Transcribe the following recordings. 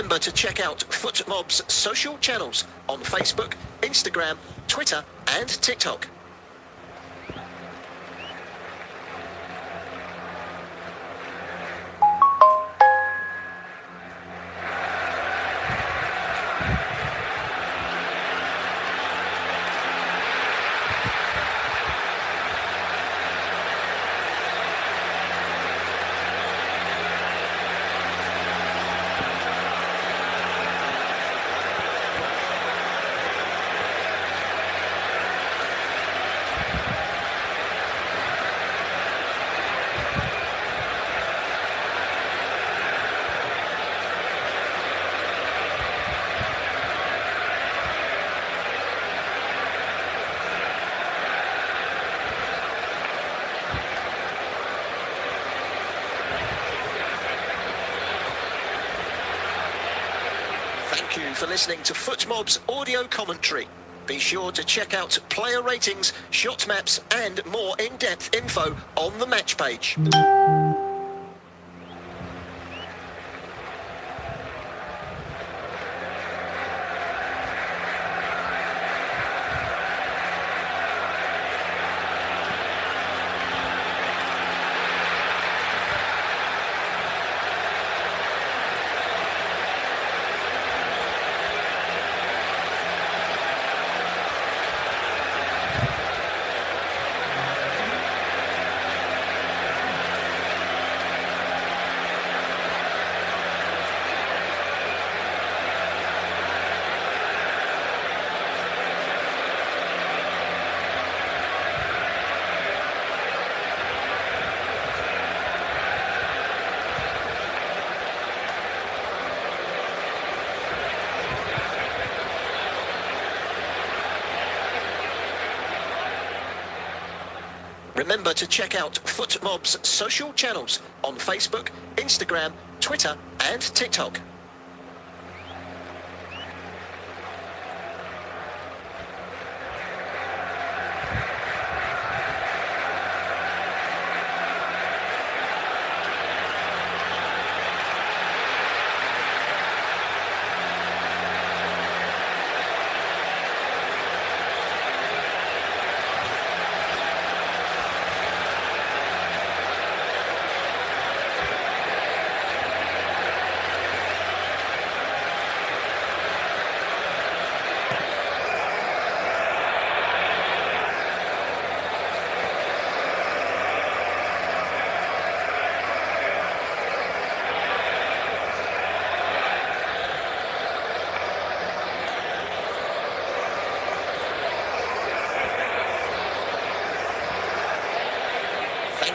Remember to check out FootMob's social channels on Facebook, Instagram, Twitter and TikTok. Thank you for listening to FootMob's audio commentary. Be sure to check out player ratings, shot maps and more in-depth info on the match page. Remember to check out FootMob's social channels on Facebook, Instagram, Twitter and TikTok.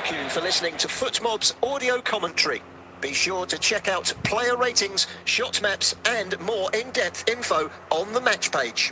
Thank you for listening to FootMob's audio commentary. Be sure to check out player ratings, shot maps and more in-depth info on the match page.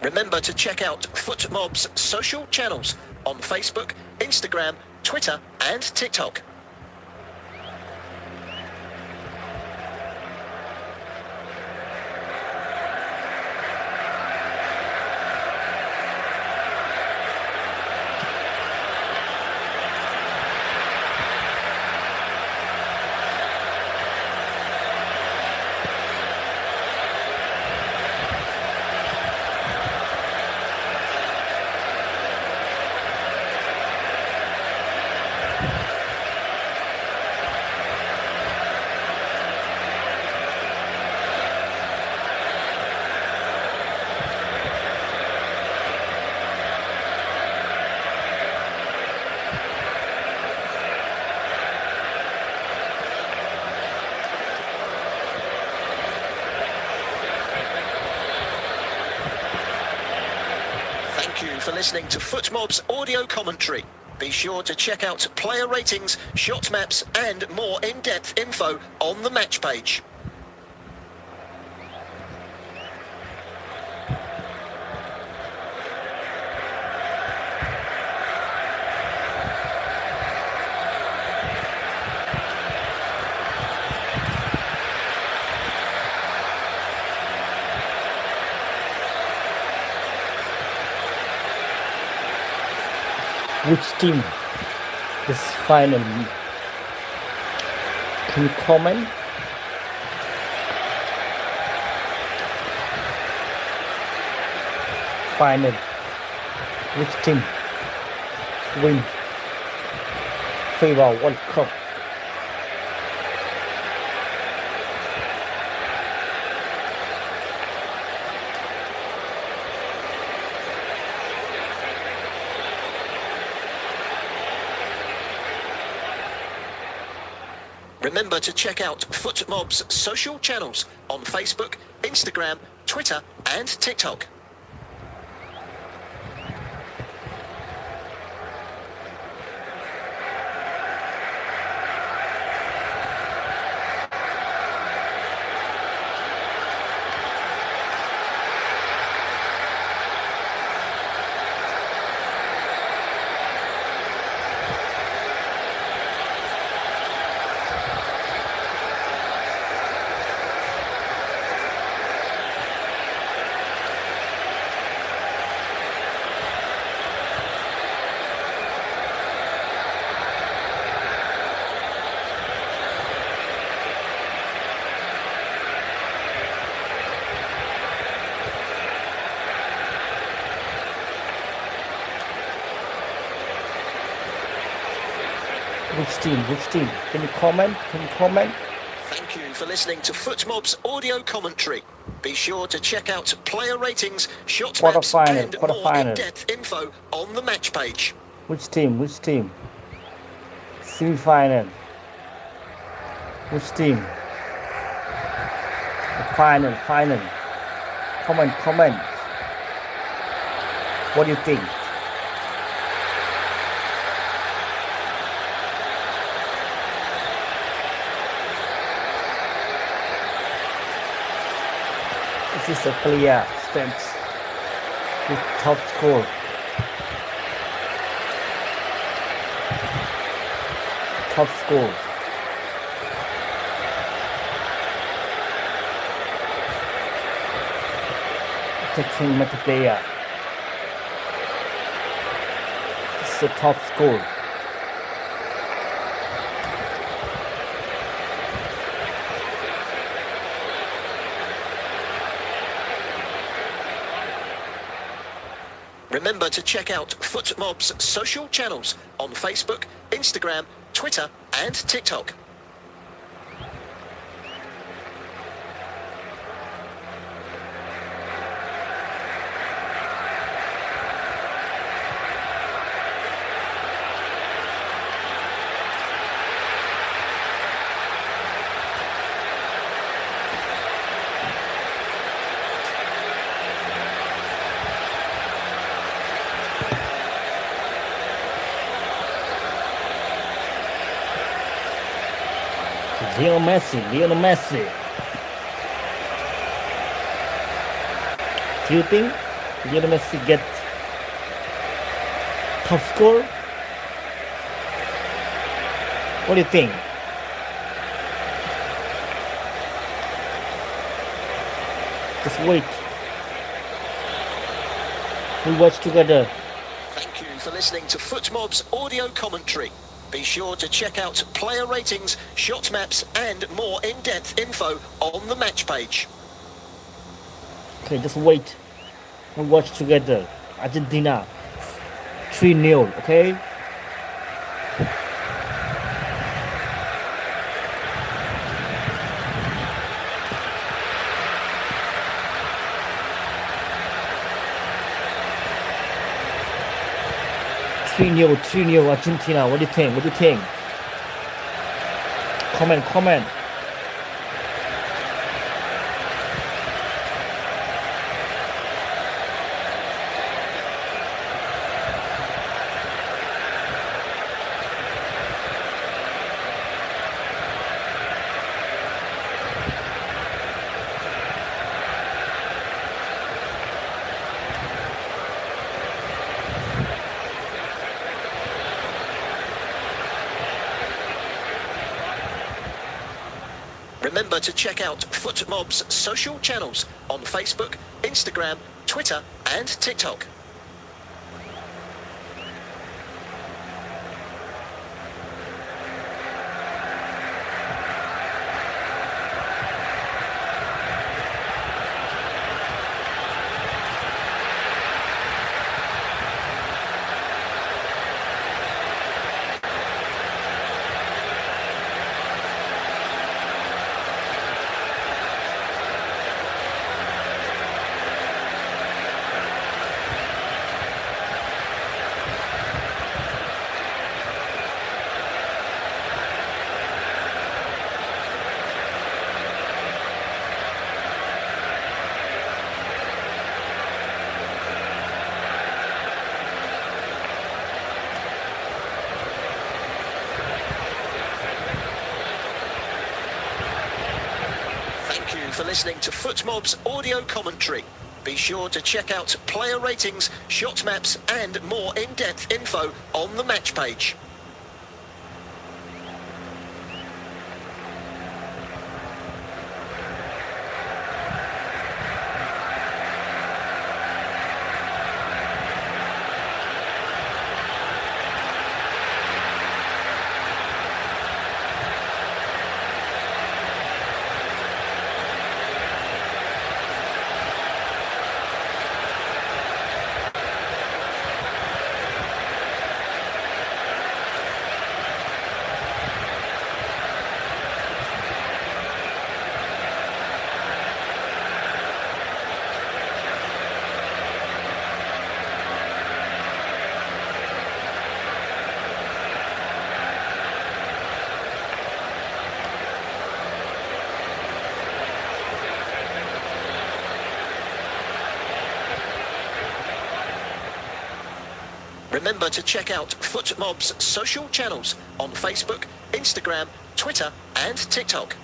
Remember to check out FootMob's social channels on Facebook, Instagram, Twitter and TikTok. Thank you for listening to FootMob's audio commentary. Be sure to check out player ratings, shot maps, and more in-depth info on the match page. Which team is final? Can you comment? Final. Which team win FIFA World Cup? Remember to check out FootMob's social channels on Facebook, Instagram, Twitter, and TikTok. Which team? Which team? Can you comment? Can you comment? Thank you for listening to FootMob's audio commentary. Be sure to check out player ratings, shot maps, and more in-depth info on the match page. Which team? Which team? Semi-final. Which team? The final. Final. Comment. Comment. What do you think? This is a player stats with top score. Top score. Attacking multiplayer. This is the top score. Remember to check out FootMob's social channels on Facebook, Instagram, Twitter, and TikTok. Lionel Messi. Do you think Lionel Messi gets top score? What do you think? Just wait. We watch together. Thank you for listening to FootMob's audio commentary. Be sure to check out player ratings, shot maps, and more in-depth info on the match page. Okay, just wait. We watch together. Argentina 3-0, okay? Three nil Argentina. What do you think? What do you think? Comment. Remember to check out FootMob's social channels on Facebook, Instagram, Twitter and TikTok. Thank you for listening to FootMob's audio commentary. Be sure to check out player ratings, shot maps and more in-depth info on the match page. Remember to check out FootMob's social channels on Facebook, Instagram, Twitter and TikTok.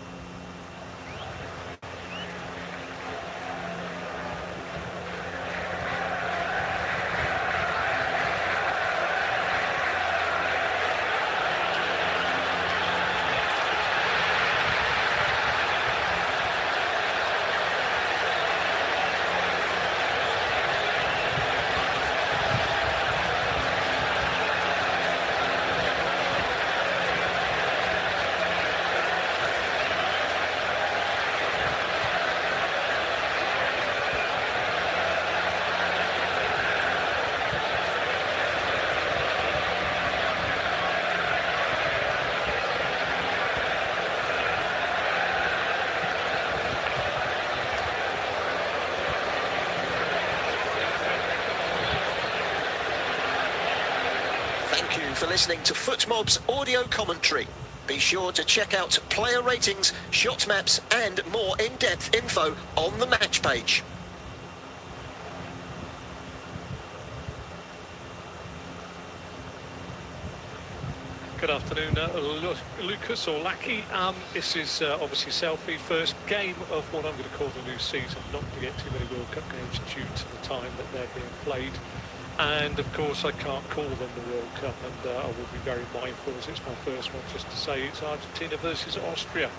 Thank you for listening to FootMob's audio commentary. Be sure to check out player ratings, shot maps and more in-depth info on the match page. Good afternoon, Lucas or Lackey. This is obviously Selfie, first game of what I'm going to call the new season. Not to get too many World Cup games due to the time that they're being played. And of course I can't call them the World Cup, and I will be very mindful as it's my first one just to say it's Argentina versus Austria.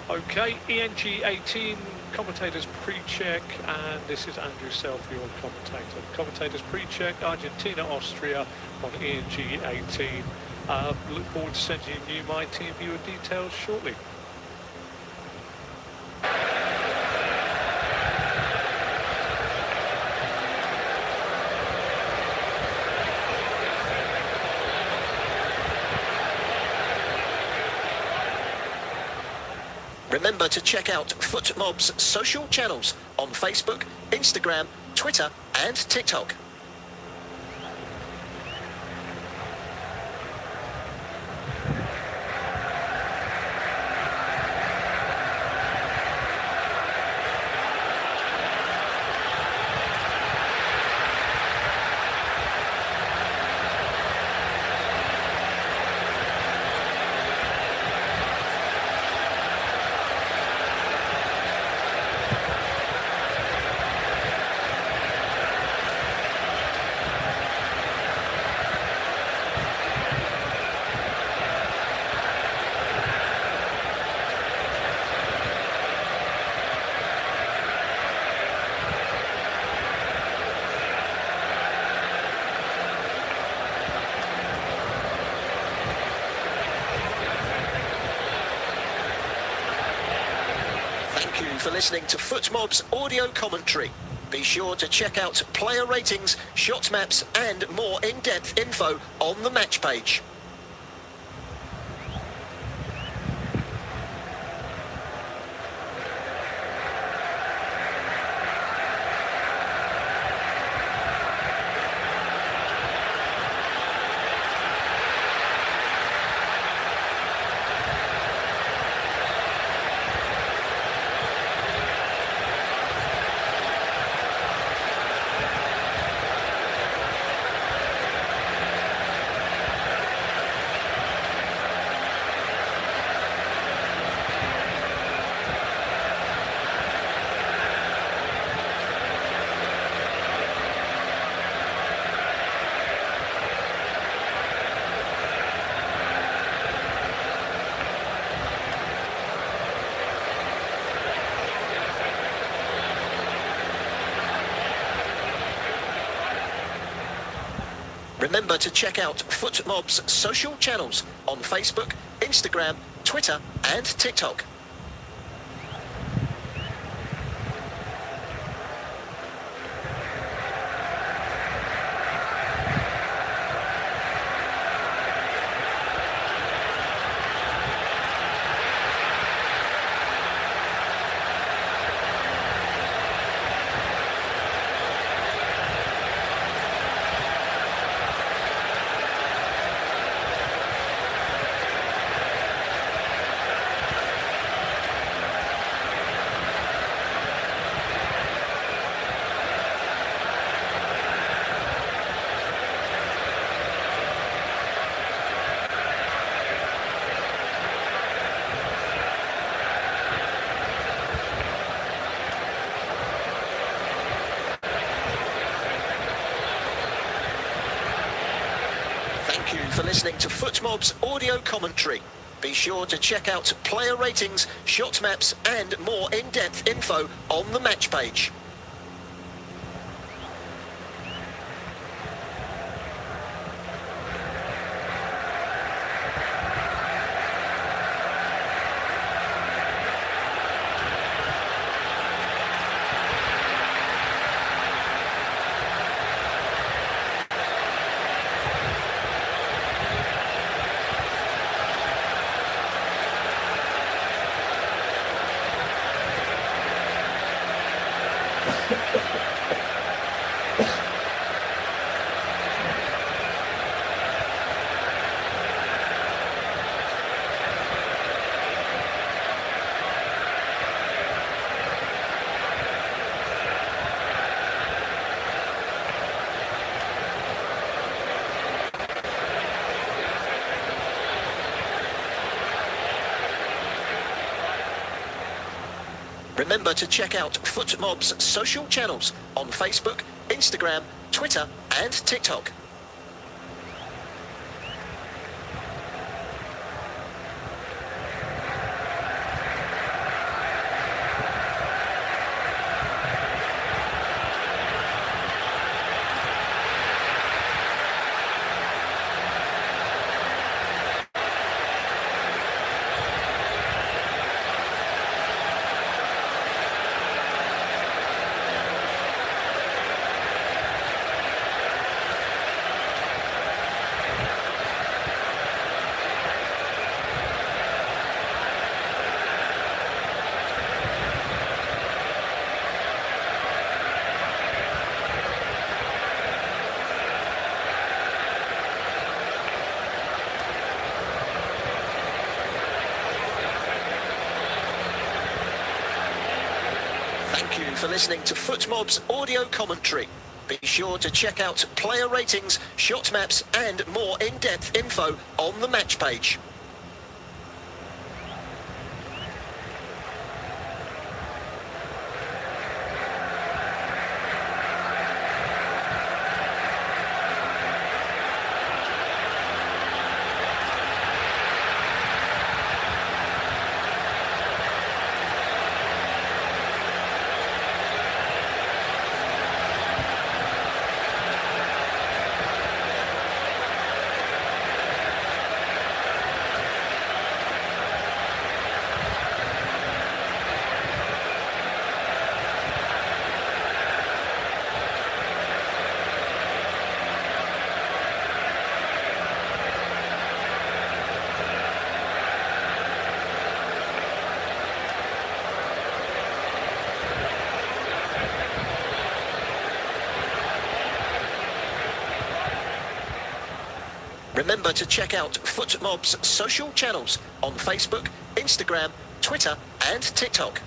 Okay, ENG 18, commentators pre-check, and this is Andrew Selfie, your commentator. Commentators pre-check, Argentina, Austria on ENG 18. Look forward to sending you my team viewer details shortly. Remember to check out FootMob's social channels on Facebook, Instagram, Twitter and TikTok. Thank you for listening to FootMob's audio commentary. Be sure to check out player ratings, shot maps and more in-depth info on the match page. Remember to check out FootMob's social channels on Facebook, Instagram, Twitter and TikTok. Thank you for listening to FootMob's audio commentary. Be sure to check out player ratings, shot maps and more in-depth info on the match page. Remember to check out FootMob's social channels on Facebook, Instagram, Twitter and TikTok. Thank you for listening to FootMob's audio commentary. Be sure to check out player ratings, shot maps and more in-depth info on the match page. Remember to check out FootMob's social channels on Facebook, Instagram, Twitter and TikTok.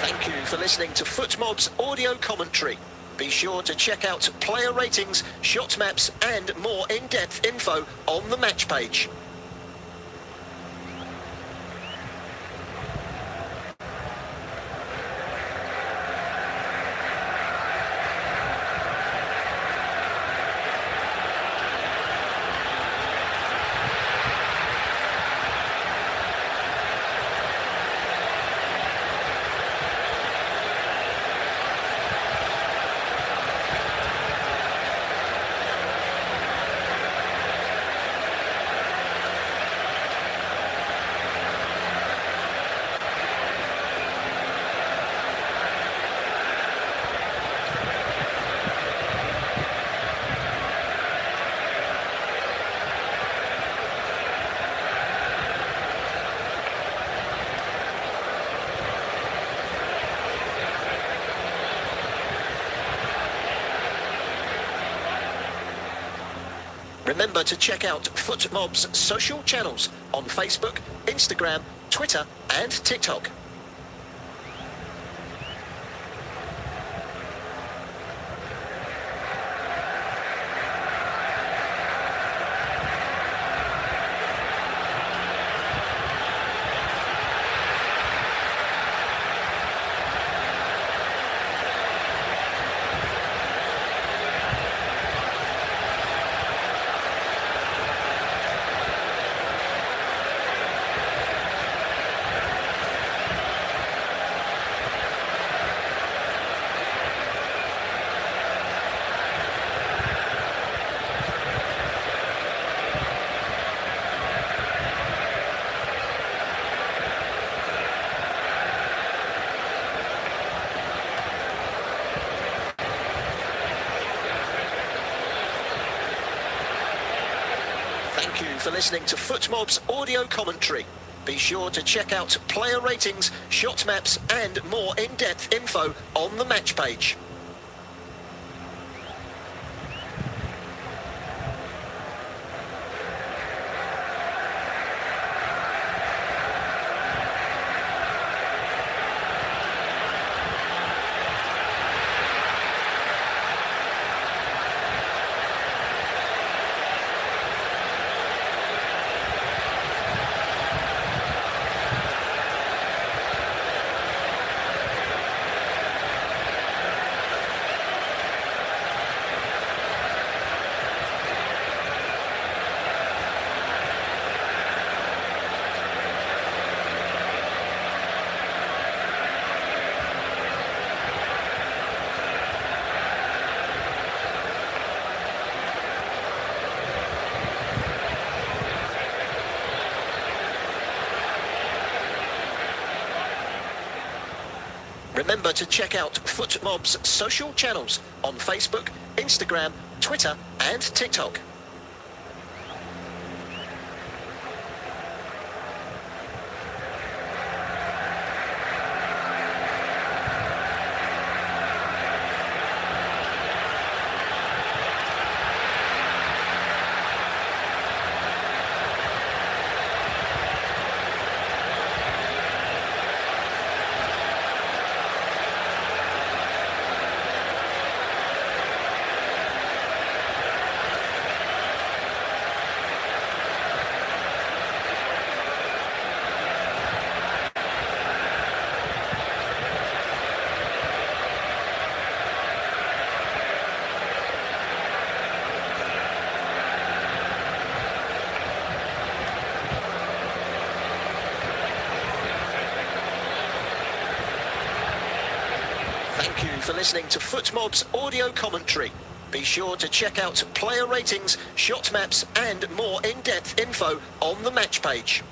Thank you for listening to FootMob's audio commentary. Be sure to check out player ratings, shot maps and more in-depth info on the match page. Remember to check out FootMob's social channels on Facebook, Instagram, Twitter and TikTok. Thank you for listening to FootMob's audio commentary. Be sure to check out player ratings, shot maps and more in-depth info on the match page. Remember to check out FootMob's social channels on Facebook, Instagram, Twitter and TikTok. Thank you for listening to FootMob's audio commentary. Be sure to check out player ratings, shot maps and more in-depth info on the match page.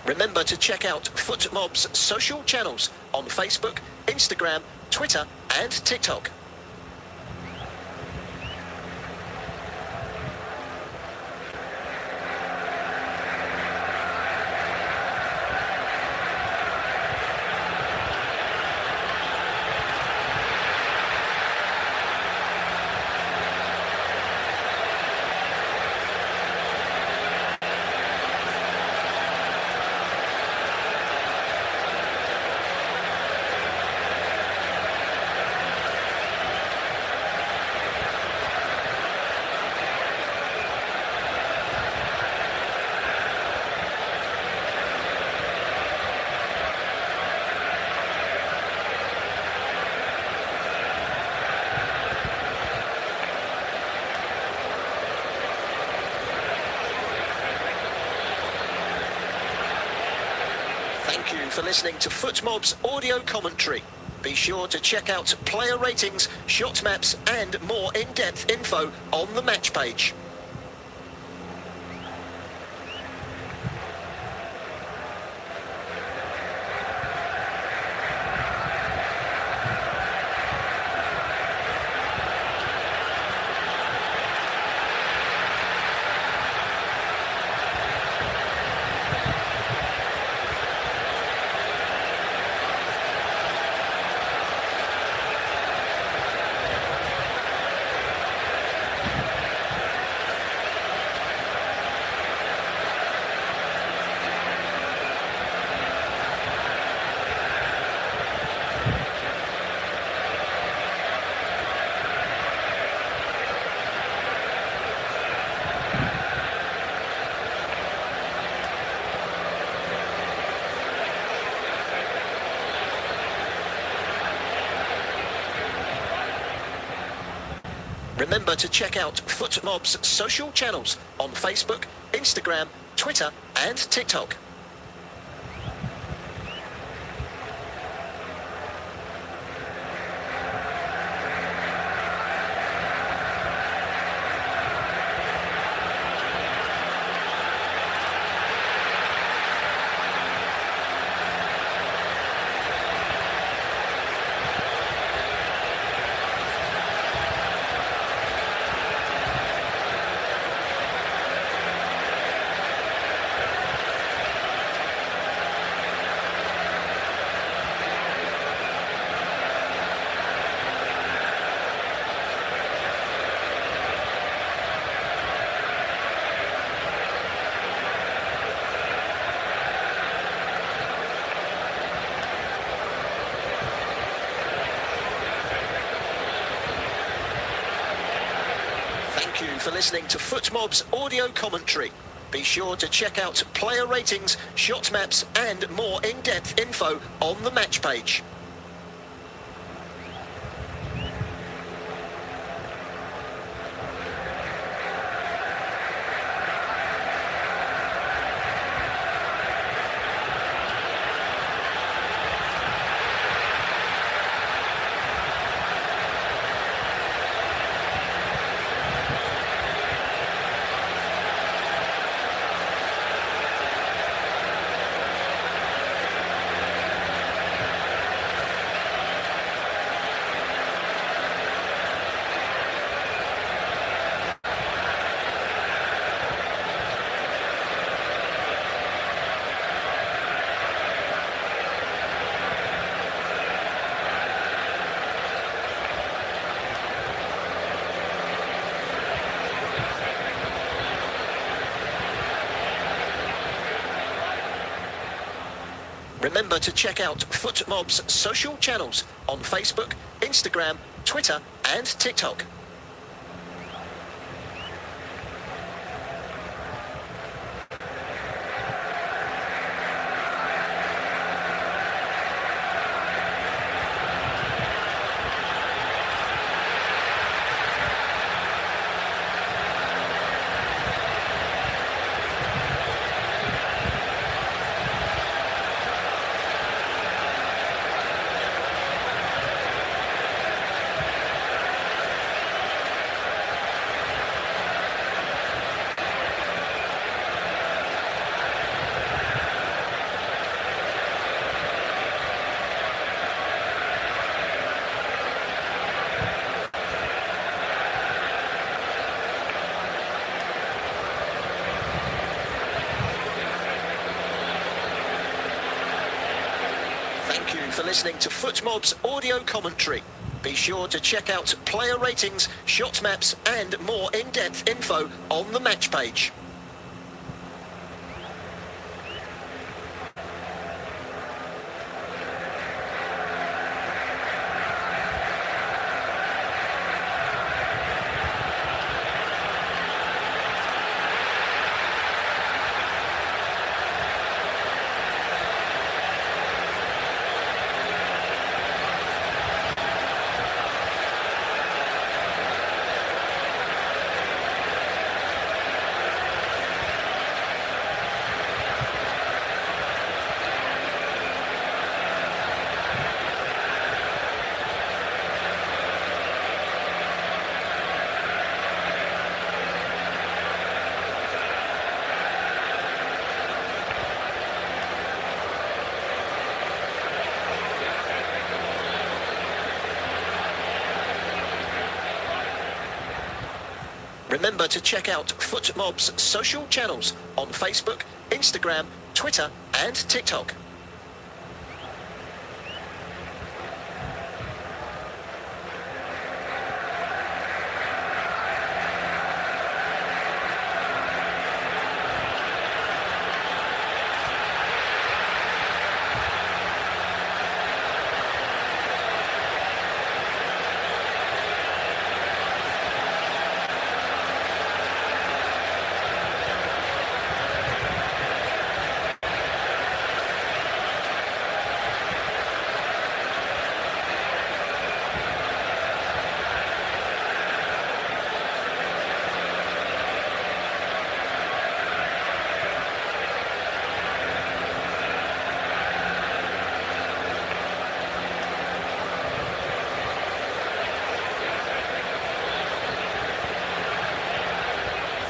Remember to check out FootMob's social channels on Facebook, Instagram, Twitter and TikTok. Thank you for listening to FootMob's audio commentary. Be sure to check out player ratings, shot maps and more in-depth info on the match page. Remember to check out FootMob's social channels on Facebook, Instagram, Twitter and TikTok. Thank you for listening to FootMob's audio commentary. Be sure to check out player ratings, shot maps and more in-depth info on the match page. Remember to check out FootMob's social channels on Facebook, Instagram, Twitter and TikTok. Thank you for listening to FootMob's audio commentary. Be sure to check out player ratings, shot maps and more in-depth info on the match page. Remember to check out FootMob's social channels on Facebook, Instagram, Twitter and TikTok.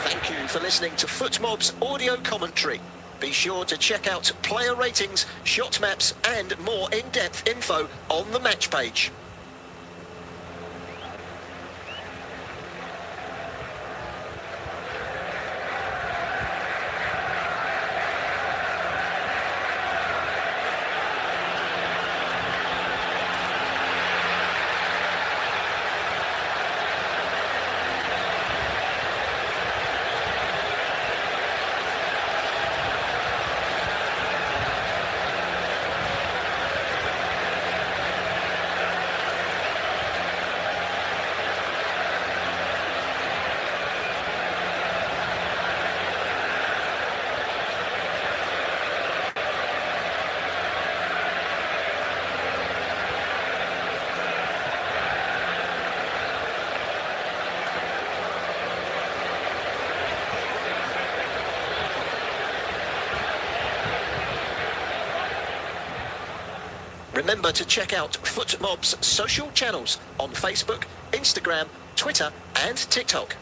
Thank you for listening to FootMob's audio commentary. Be sure to check out player ratings, shot maps and more in-depth info on the match page. Remember to check out FootMob's social channels on Facebook, Instagram, Twitter and TikTok.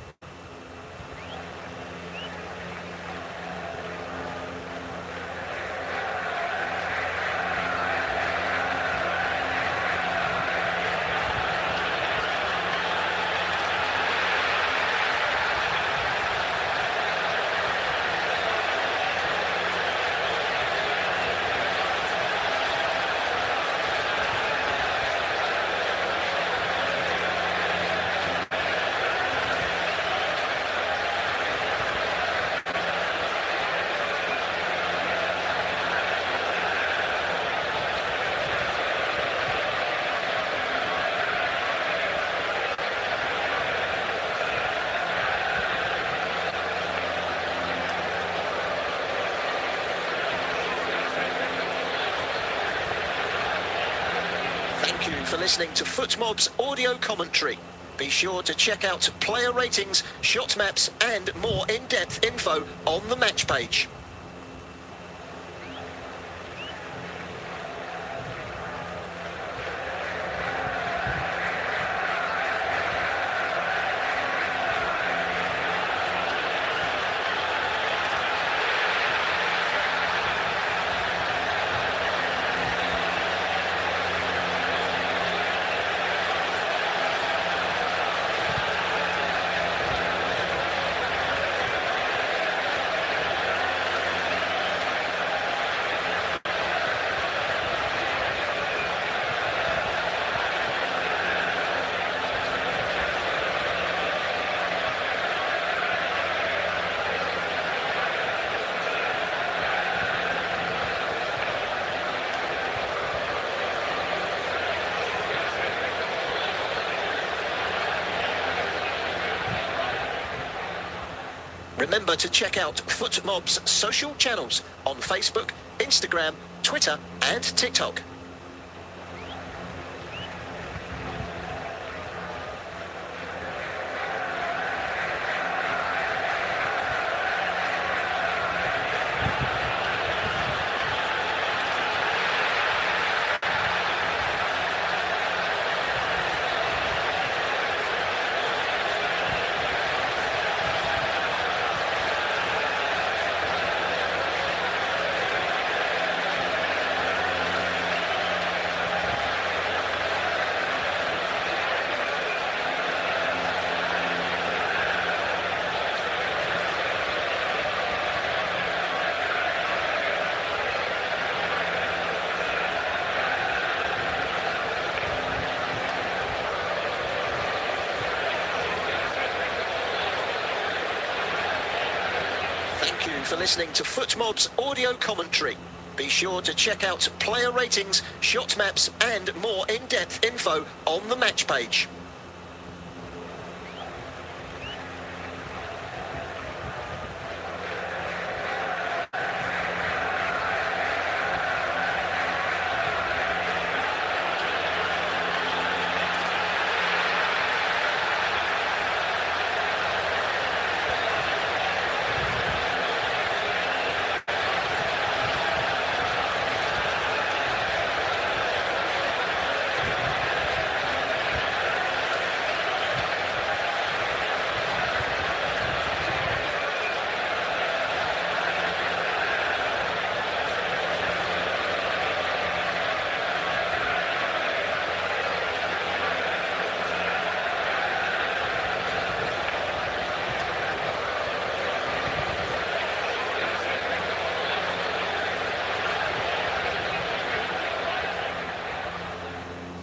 Thank you for listening to FootMob's audio commentary. Be sure to check out player ratings, shot maps and more in-depth info on the match page. Remember to check out FootMob's social channels on Facebook, Instagram, Twitter and TikTok. Thank you for listening to FootMob's audio commentary. Be sure to check out player ratings, shot maps and more in-depth info on the match page.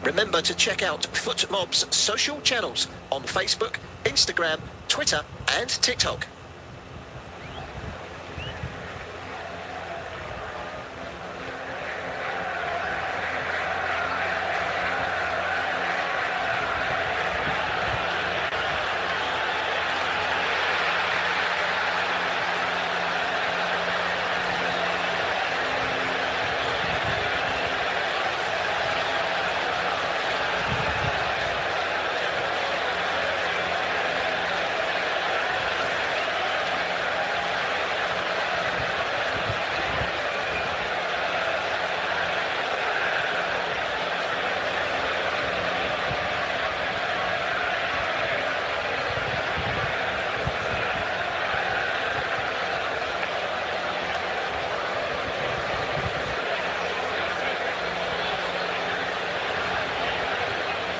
Remember to check out FootMob's social channels on Facebook, Instagram, Twitter and TikTok.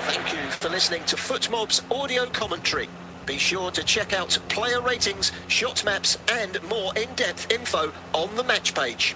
Thank you for listening to FootMob's audio commentary. Be sure to check out player ratings, shot maps and more in-depth info on the match page.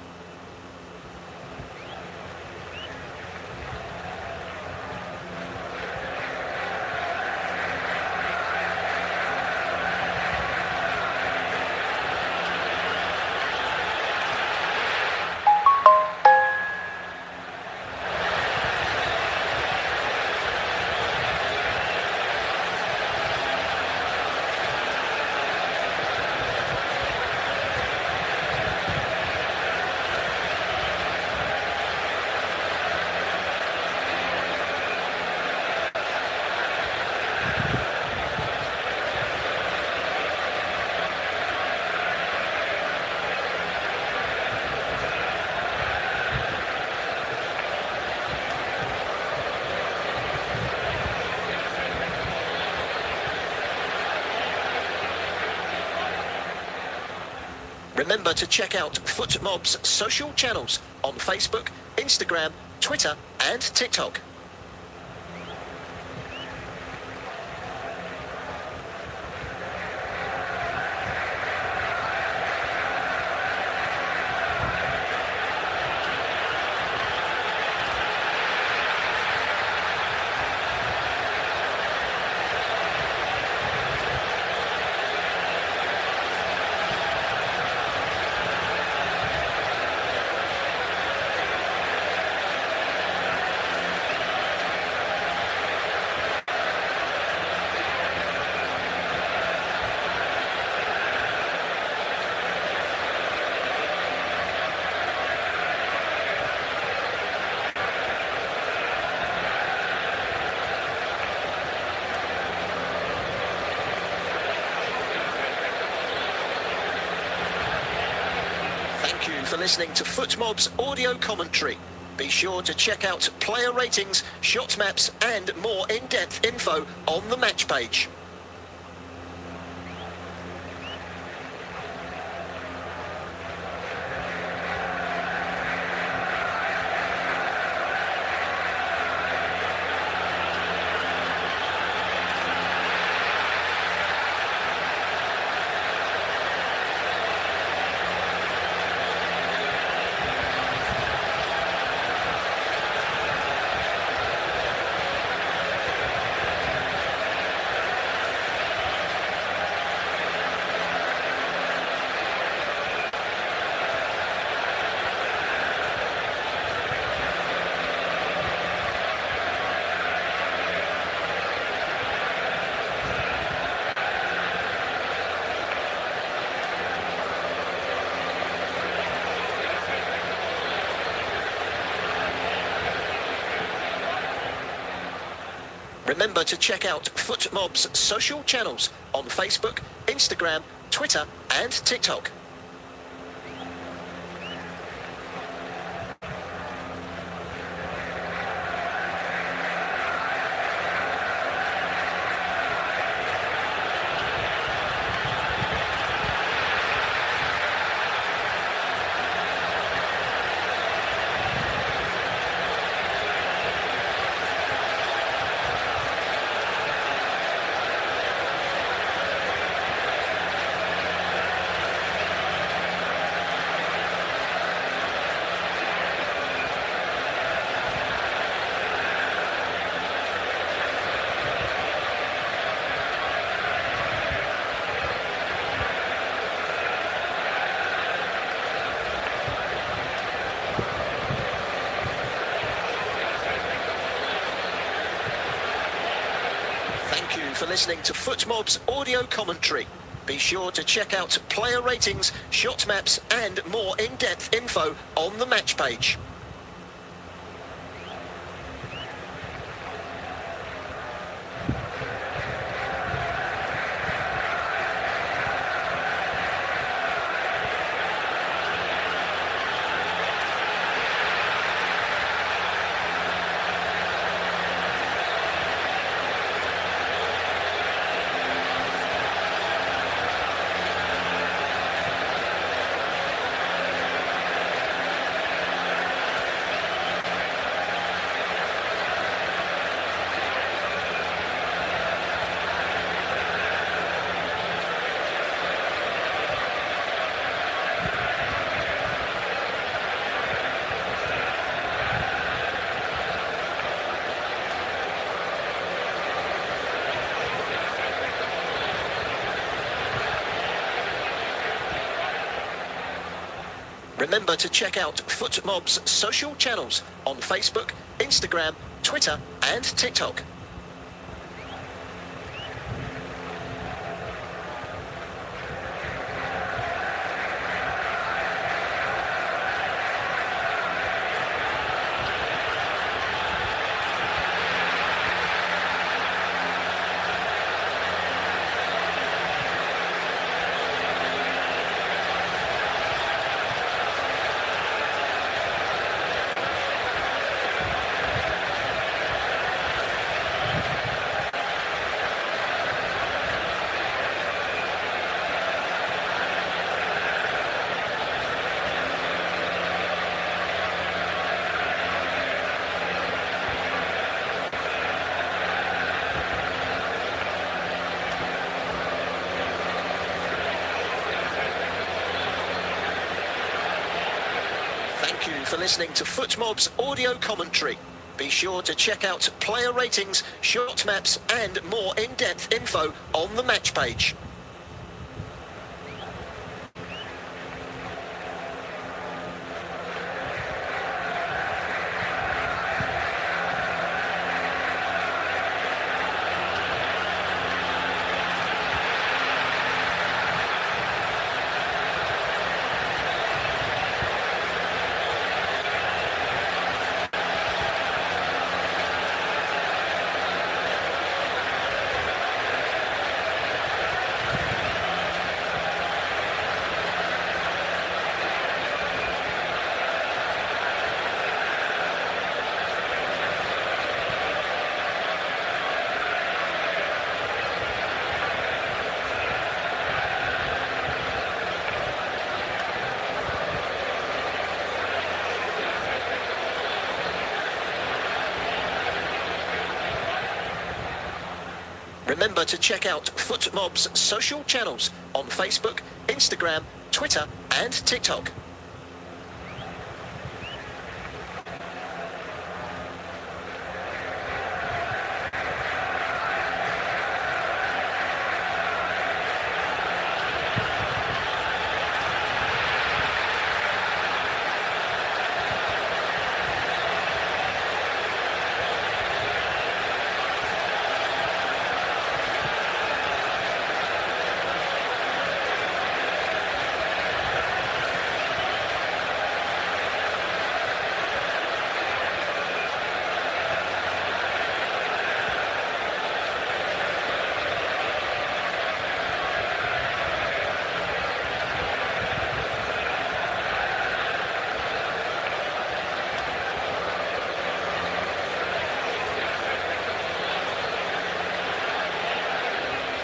Remember to check out FootMob's social channels on Facebook, Instagram, Twitter and TikTok. Thank you for listening to FootMob's audio commentary. Be sure to check out player ratings, shot maps and more in-depth info on the match page. Remember to check out FootMob's social channels on Facebook, Instagram, Twitter and TikTok. Thank you for listening to FootMob's audio commentary. Be sure to check out player ratings, shot maps and more in-depth info on the match page. Remember to check out FootMob's social channels on Facebook, Instagram, Twitter and TikTok. Thank you for listening to FootMob's audio commentary. Be sure to check out player ratings, shot maps and more in-depth info on the match page. Remember to check out FootMob's social channels on Facebook, Instagram, Twitter and TikTok.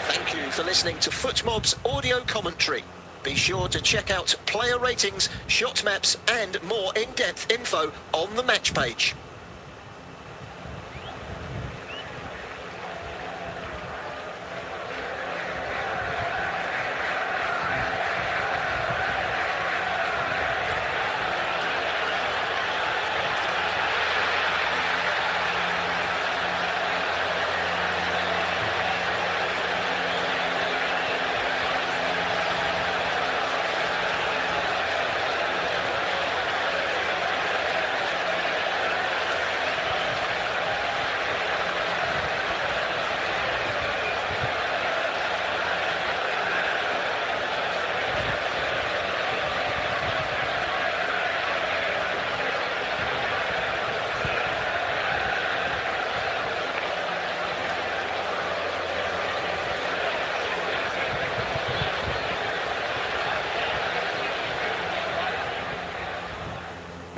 Thank you for listening to FootMob's audio commentary. Be sure to check out player ratings, shot maps and more in-depth info on the match page.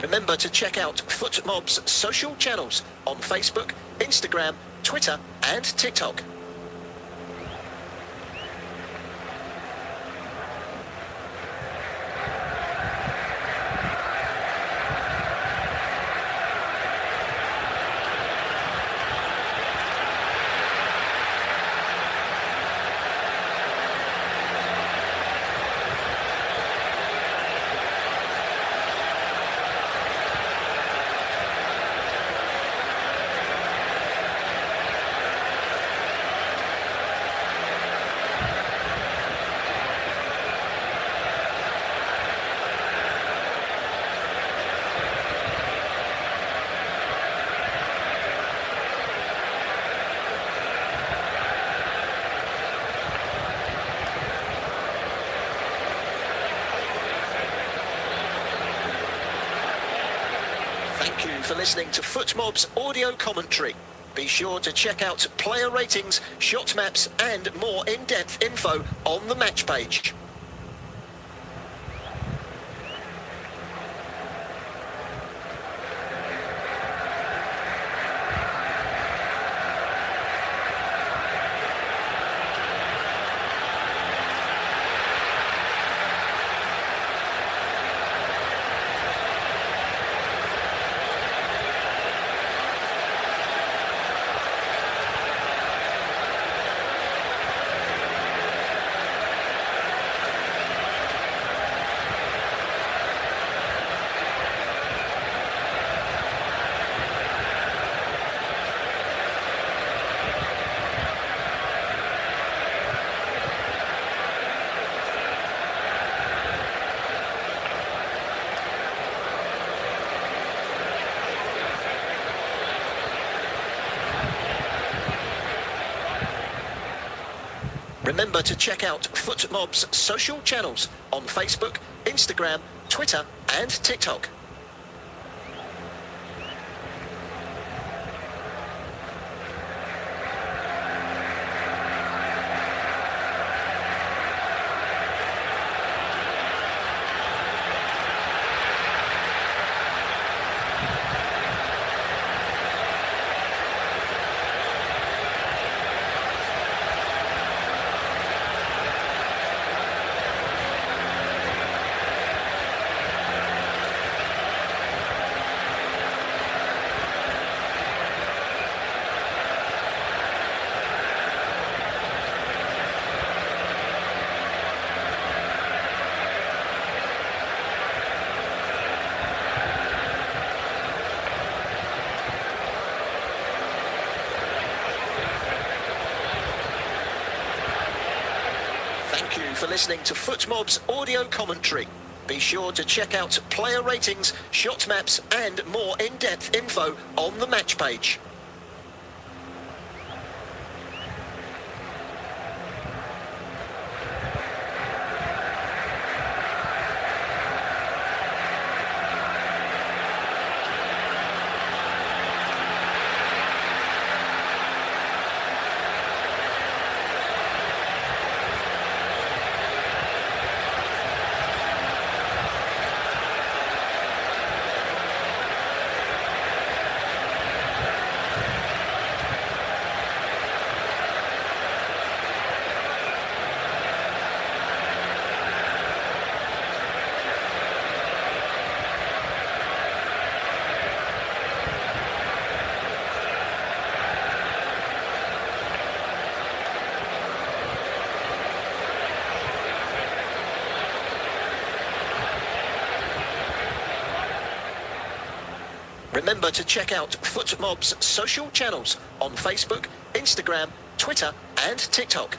Remember to check out FootMob's social channels on Facebook, Instagram, Twitter and TikTok. Thank you for listening to FootMob's audio commentary. Be sure to check out player ratings, shot maps and more in-depth info on the match page. Remember to check out FootMob's social channels on Facebook, Instagram, Twitter and TikTok. Thank you for listening to FootMob's audio commentary. Be sure to check out player ratings, shot maps and more in-depth info on the match page. Remember to check out FootMob's social channels on Facebook, Instagram, Twitter and TikTok.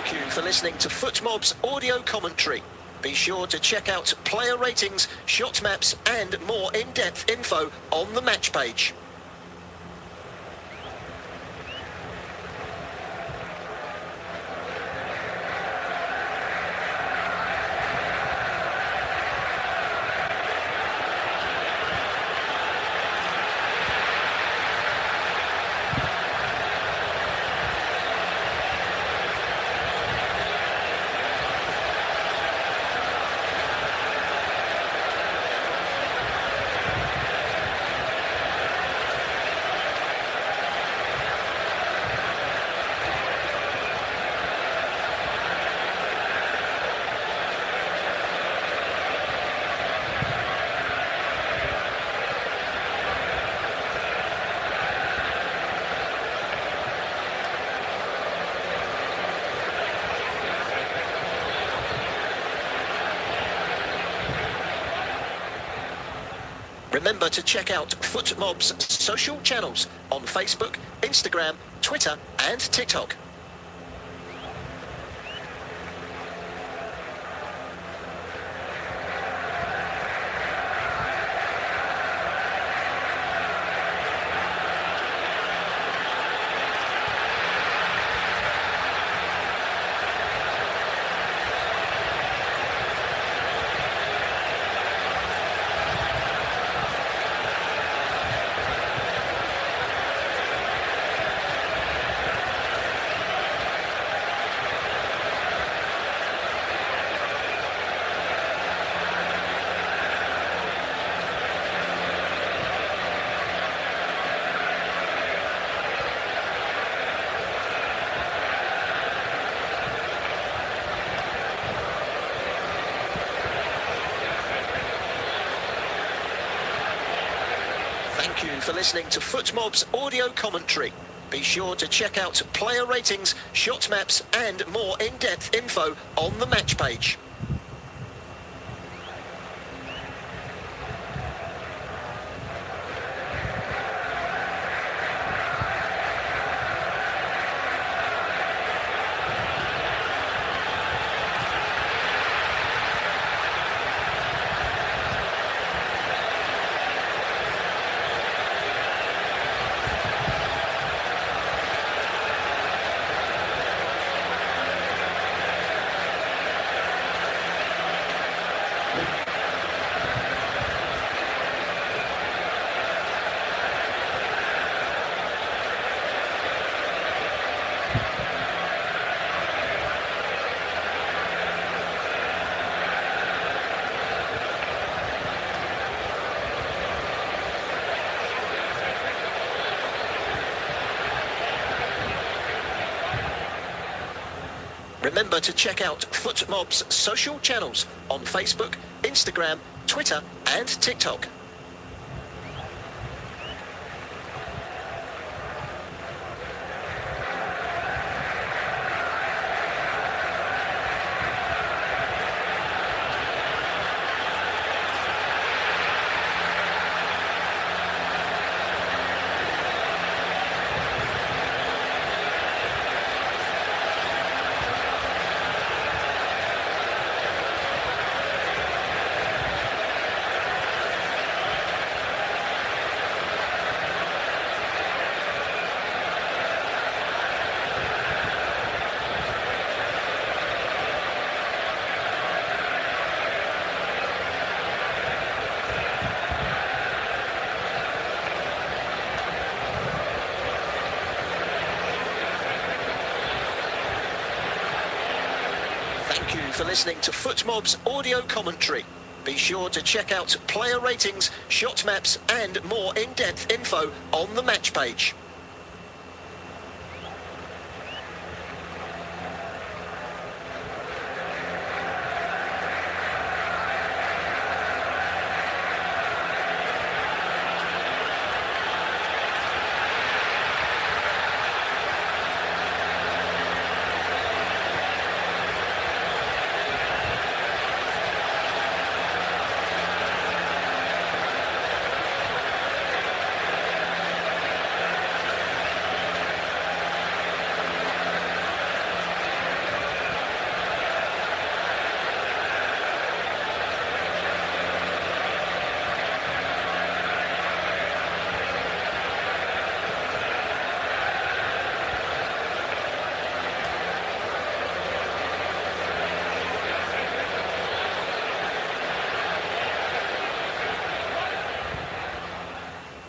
Thank you for listening to FootMob's audio commentary. Be sure to check out player ratings, shot maps and more in-depth info on the match page. Remember to check out FootMob's social channels on Facebook, Instagram, Twitter and TikTok. Thank you for listening to FootMob's audio commentary. Be sure to check out player ratings, shot maps and more in-depth info on the match page. Remember to check out FootMob's social channels on Facebook, Instagram, Twitter and TikTok. Thank you for listening to FootMob's audio commentary. Be sure to check out player ratings, shot maps and more in-depth info on the match page.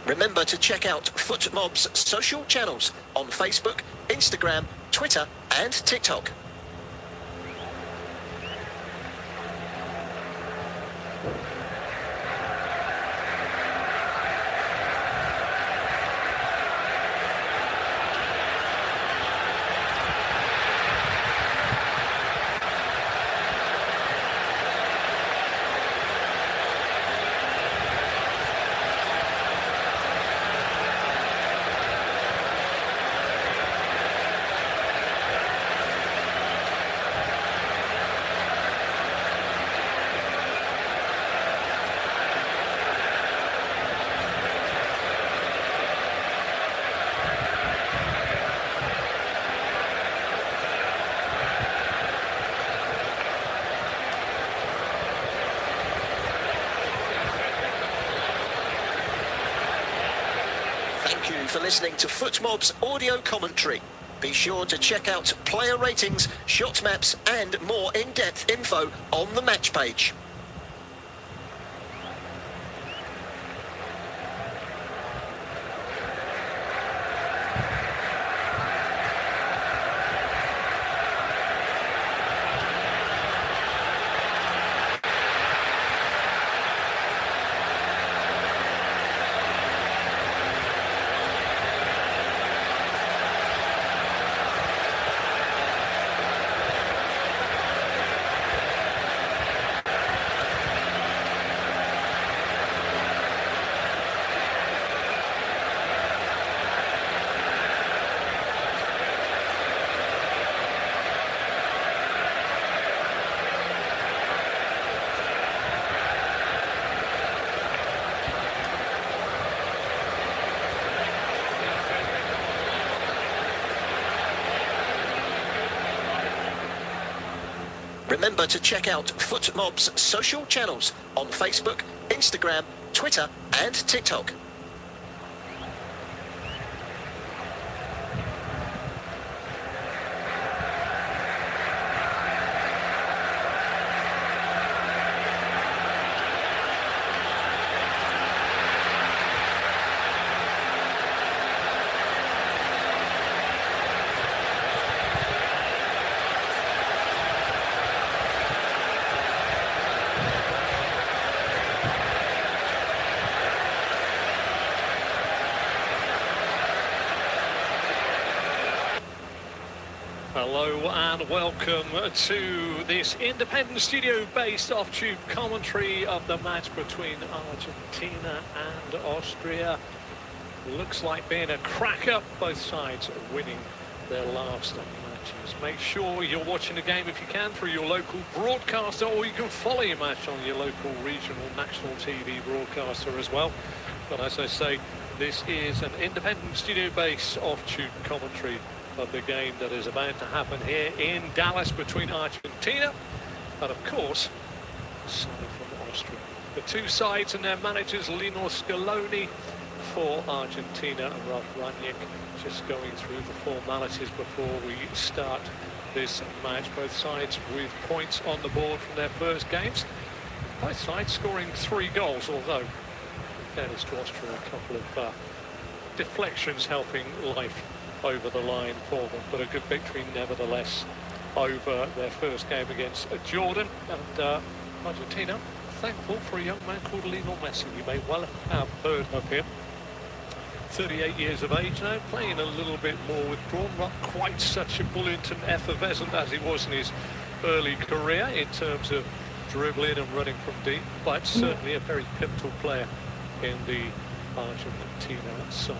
Remember to check out FootMob's social channels on Facebook, Instagram, Twitter and TikTok. Thank you for listening to FootMob's audio commentary. Be sure to check out player ratings, shot maps and more in-depth info on the match page. Remember to check out FootMob's social channels on Facebook, Instagram, Twitter and TikTok. Hello and welcome to this independent studio-based off-tube commentary of the match between Argentina and Austria. Looks like being a cracker, both sides winning their last matches. Make sure you're watching the game if you can through your local broadcaster, or you can follow your match on your local regional national TV broadcaster as well. But as I say, this is an independent studio-based off-tube commentary of the game that is about to happen here in Dallas between Argentina and, of course, the side from Austria. The two sides and their managers, Lino Scaloni for Argentina and Ralf Rangnick, just going through the formalities before we start this match. Both sides with points on the board from their first games. Both sides scoring 3 goals, although, in fairness to Austria, a couple of deflections helping life over the line for them, but a good victory nevertheless over their first game against Jordan. And Argentina thankful for a young man called Lionel Messi. You may well have heard of him. 38 years of age now, playing a little bit more withdrawn, not quite such a buoyant and effervescent as he was in his early career in terms of dribbling and running from deep, but certainly a very pivotal player in the Argentina side.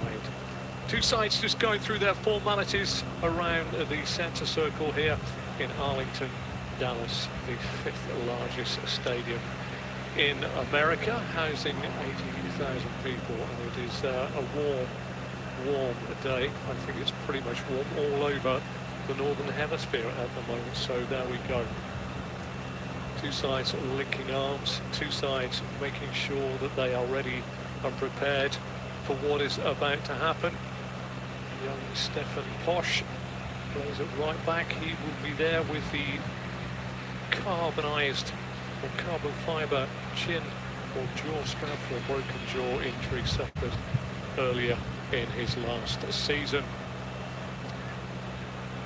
Two sides just going through their formalities around the centre circle here in Arlington, Dallas, the 5th largest stadium in America, housing 80,000 people, and it is a warm day. I think it's pretty much warm all over the northern hemisphere at the moment, so there we go. Two sides linking arms, two sides making sure that they are ready and prepared for what is about to happen. Young Stefan Posch plays it right back. He will be there with the carbonised or carbon fibre chin or jaw strap for a broken jaw injury suffered earlier in his last season.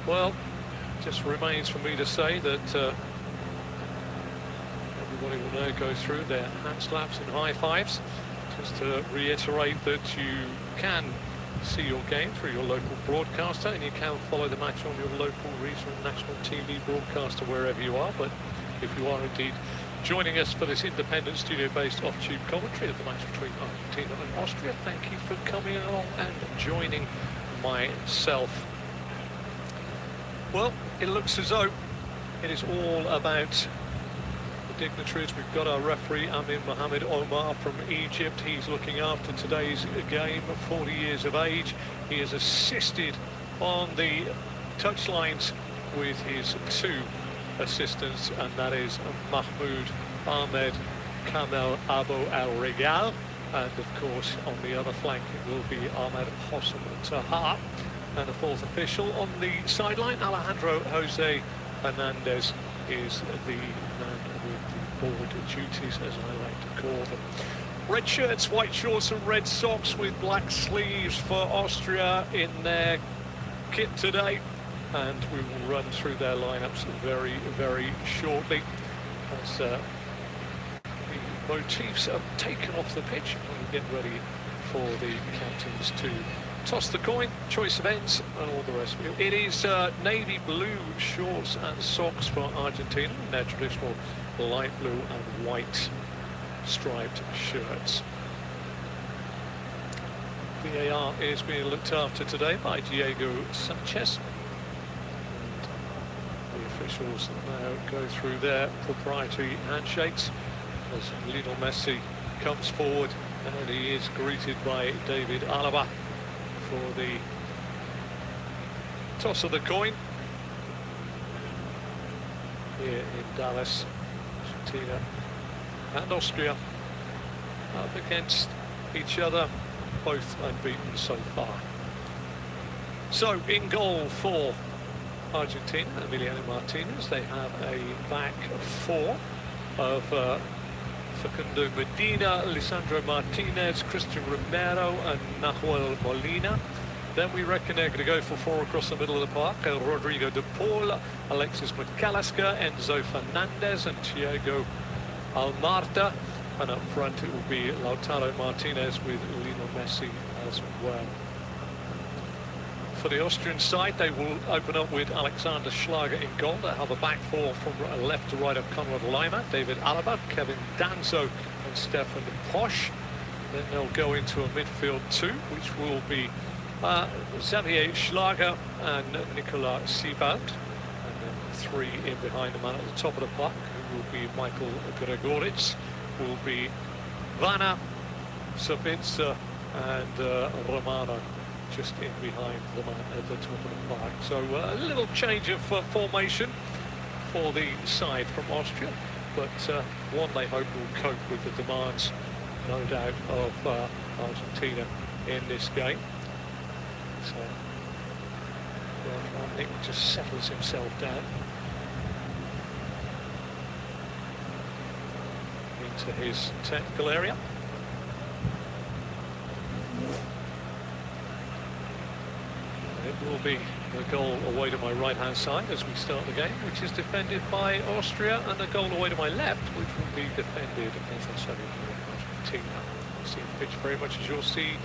Well, just remains for me to say that everybody will now go through their hand slaps and high fives. Just to reiterate that you can see your game through your local broadcaster, and you can follow the match on your local regional national TV broadcaster wherever you are. But if you are indeed joining us for this independent studio-based off-tube commentary of the match between Argentina and Austria, thank you for coming along and joining myself. Well, it looks as though it is all about dignitaries. We've got our referee Amin Mohamed Omar from Egypt. He's looking after today's game, 40 years of age. He has assisted on the touchlines with his 2 assistants, and that is Mahmoud Ahmed Kamel Abu Al-Regal, and of course on the other flank it will be Ahmed Hossam Tahar, and the 4th official on the sideline, Alejandro Jose Hernandez, is the man with the board duties, as I like to call them. Red shirts, white shorts and red socks with black sleeves for Austria in their kit today, and we will run through their lineups very, very shortly as the motifs are taken off the pitch and we get ready for the captains to toss the coin, choice of ends and all the rest of it. It is navy blue shorts and socks for Argentina in their traditional light blue and white striped shirts. VAR is being looked after today by Diego Sanchez. And the officials now go through their proprietary handshakes as Lionel Messi comes forward, and he is greeted by David Alaba for the toss of the coin. here in Dallas. Argentina and Austria up against each other, both unbeaten so far. So in goal for Argentina, Emiliano Martinez. They have a back four of Facundo Medina, Lisandro Martinez, Christian Romero and Nahuel Molina. Then we reckon they're going to go for four across the middle of the park. Rodrigo de Paul, Alexis McAllister, Enzo Fernandez and Thiago Almarta. And up front it will be Lautaro Martinez with Lionel Messi as well. For the Austrian side, they will open up with Alexander Schlager in goal. They have a back four from left to right of Konrad Laimer, David Alaba, Kevin Danzo and Stefan Posch. Then they'll go into a midfield two, which will be Xavier Schlager and Nicola Siebald. And then three in behind the man at the top of the park, who will be Michael Gregoritsch, will be Vana, Sabitzer and Romano just in behind the man at the top of the park. So a little change of formation for the side from Austria, but one they hope will cope with the demands, no doubt, of Argentina in this game. So Nick just settles himself down into his technical area. It will be the goal away to my right-hand side as we start the game, which is defended by Austria, and the goal away to my left, which will be defended as I said by Argentina. You'll see the pitch very much as you'll see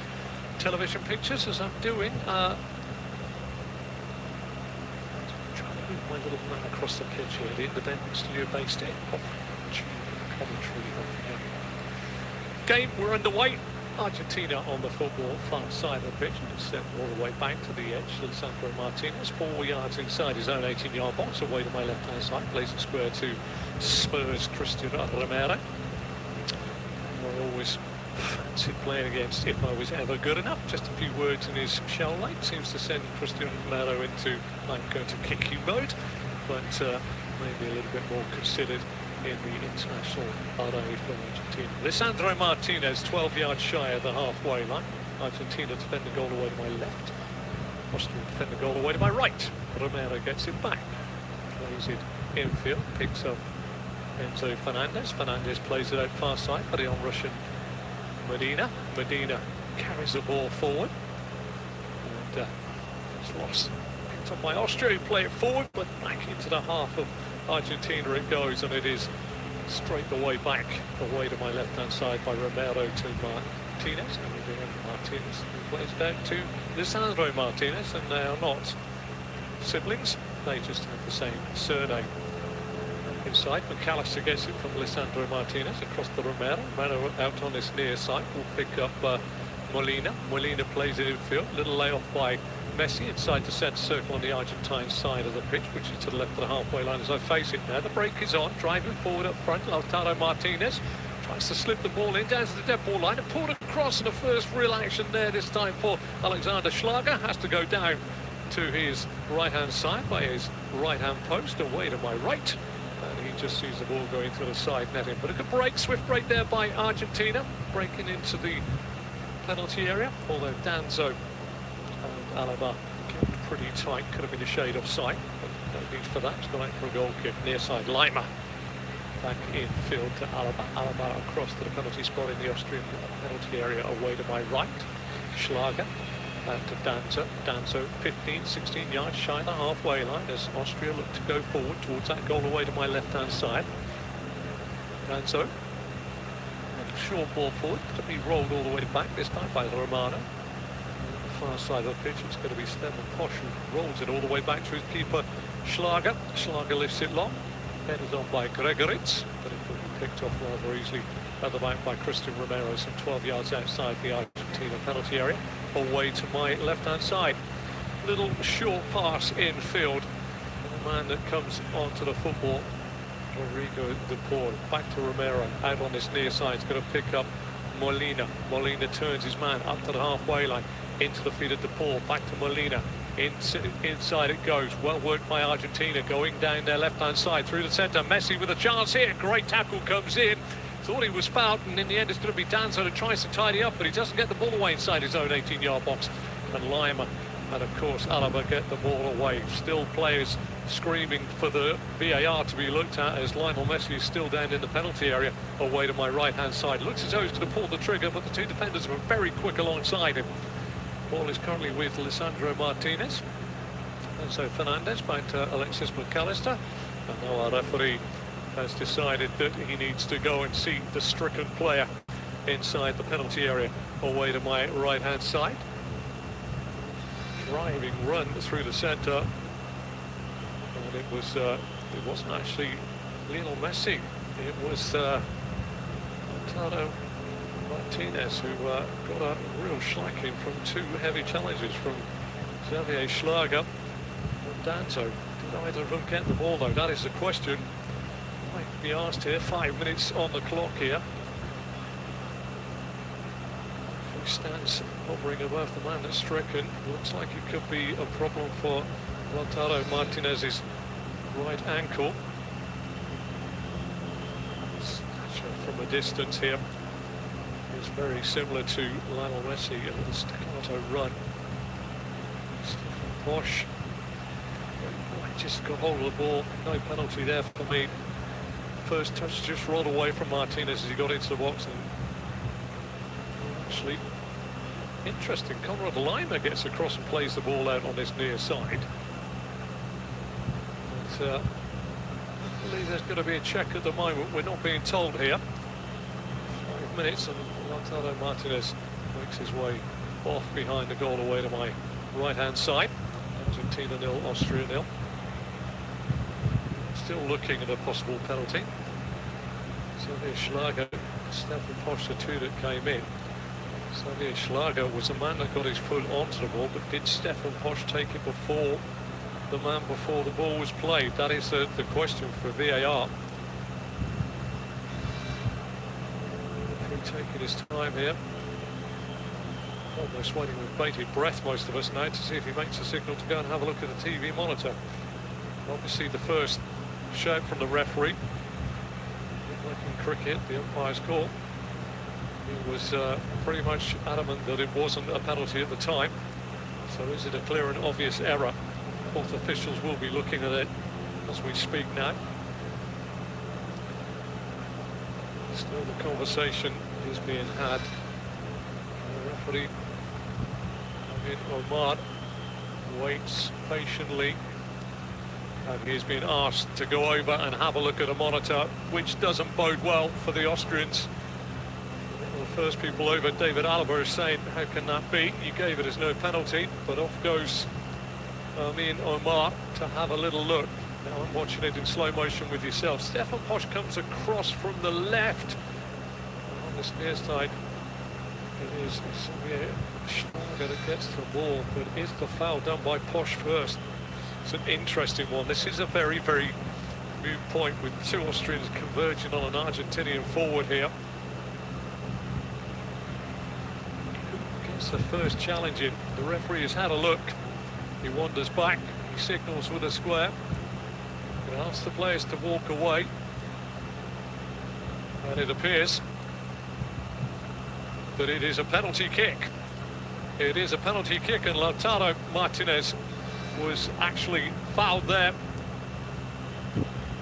television pictures, as I'm doing. Trying to move my little man across the pitch here, the independent studio based in commentary of the game. We're underway. Argentina on the football far side of the pitch, and step all the way back to the edge. Lisandro Martinez, 4 yards inside his own 18-yard box, away to my left-hand side, plays it square to Spurs' Christian Romero. I always fancied playing against if I was ever good enough. Just a few words in his shell light seems to send Christian Romero into I'm going to kick you mode, but maybe a little bit more considered in the international array for Argentina. Lisandro Martinez, 12 yards shy of the halfway line. Argentina defend the goal away to my left. Austria defend the goal away to my right. Romero gets it back, plays it infield, picks up Enzo Fernandez. Fernandez plays it out far side for the on-Russian Medina. Medina carries the ball forward, and it's lost. Picked up by Austria, who play it forward, but back into the half of Argentina it goes, and it is straight away back away to my left-hand side by Romero to Martinez, and Martinez plays it out to Lisandro Martinez, and they are not siblings, they just have the same surname. Inside, McAllister gets it from Lisandro Martinez across to Romero. Romero out on this near side will pick up Molina. Molina plays it infield, little layoff by Messi inside the centre circle on the Argentine side of the pitch, which is to the left of the halfway line as I face it now. The break is on, driving forward up front. Lautaro Martinez tries to slip the ball in down to the dead ball line and pulled across, and the first real action there this time for Alexander Schlager. Has to go down to his right-hand side by his right-hand post, away to my right. And he just sees the ball going through the side netting. But a good break, swift break there by Argentina, breaking into the penalty area, although Danzo and Alaba kept pretty tight, could have been a shade offside, but no need for that. It's gone out for a goal kick near side. Laimer back in field to Alaba. Alaba across to the penalty spot in the Austrian penalty area, away to my right. Schlager to Danzo. Danzo 15, 16 yards shy of the halfway line as Austria look to go forward towards that goal away to my left-hand side. Danzo, short ball forward, to be rolled all the way back, this time by Romano. Far side of the pitch, it's going to be Stefan Posch who rolls it all the way back to his keeper Schlager. Schlager lifts it long, headed on by Gregoritsch, but it will be picked off rather easily at the back by Christian Romero, some 12 yards outside the Argentina penalty area, away to my left-hand side. Little short pass infield, and the man that comes onto the football, Rodrigo de Paul, back to Romero, out on this near side, is going to pick up Molina. Molina turns his man up to the halfway line, into the feet of De Paul, back to Molina. Inside it goes. Well worked by Argentina, going down their left-hand side through the centre. Messi with a chance here. Great tackle comes in. Thought he was fouled, and in the end it's going to be Danzo that tries to tidy up, but he doesn't get the ball away inside his own 18-yard box. And Lima and, of course, Alaba get the ball away. Still players screaming for the VAR to be looked at, as Lionel Messi is still down in the penalty area away to my right-hand side. Looks as though he's going to pull the trigger, but the two defenders were very quick alongside him. Ball is currently with Lisandro Martinez. And so Fernandez back to Alexis McAllister. And now our referee has decided that he needs to go and see the stricken player inside the penalty area away to my right-hand side. Driving run through the centre. And it wasn't actually Lionel Messi. It was Lautaro Martinez who got a real shlicking from two heavy challenges from Xavier Schlager and Danzo. Did either of them get the ball though? That is the question. Might be asked here. 5 minutes on the clock here. He stands hovering above the man that's stricken. Looks like it could be a problem for Lautaro Martinez's right ankle. From a distance here is very similar to Lionel Messi, a little staccato run. Stefan Posch just got hold of the ball, no penalty there for me. First touch just rolled away from Martinez as he got into the box, and actually interesting, Conrad Lima gets across and plays the ball out on this near side. But I believe there's going to be a check at the moment. We're not being told here. 5 minutes and Lautaro Martinez makes his way off behind the goal away to my right-hand side. Argentina 0, Austria 0. Still looking at a possible penalty. Xavier Schlager, Stefan Posch, the two that came in. Xavier Schlager was the man that got his foot onto the ball, but did Stefan Posch take it before the man before the ball was played? That is the question for VAR. He's taking his time here. Almost waiting with bated breath, most of us now, to see if he makes a signal to go and have a look at the TV monitor. Obviously the first shout from the referee. Like in cricket, the umpire's call. He was pretty much adamant that it wasn't a penalty at the time. So is it a clear and obvious error? Both officials will be looking at it as we speak now. Still the conversation is being had. The referee, Omar, waits patiently, and he's been asked to go over and have a look at a monitor, which doesn't bode well for the Austrians. One of the first people over, David Alaba, is saying, how can that be? You gave it as no penalty, but off goes Omar to have a little look. Now I'm watching it in slow motion with yourself. Stefan Posch comes across from the left. On this near side, it is Xavier Schlager that gets the ball, but is the foul done by Posch first? It's an interesting one. This is a very, very moot point with two Austrians converging on an Argentinian forward here. Who gets the first challenge in? The referee has had a look. He wanders back. He signals with a square. He asks the players to walk away. And it appears that it is a penalty kick. It is a penalty kick, and Lautaro Martinez was actually fouled there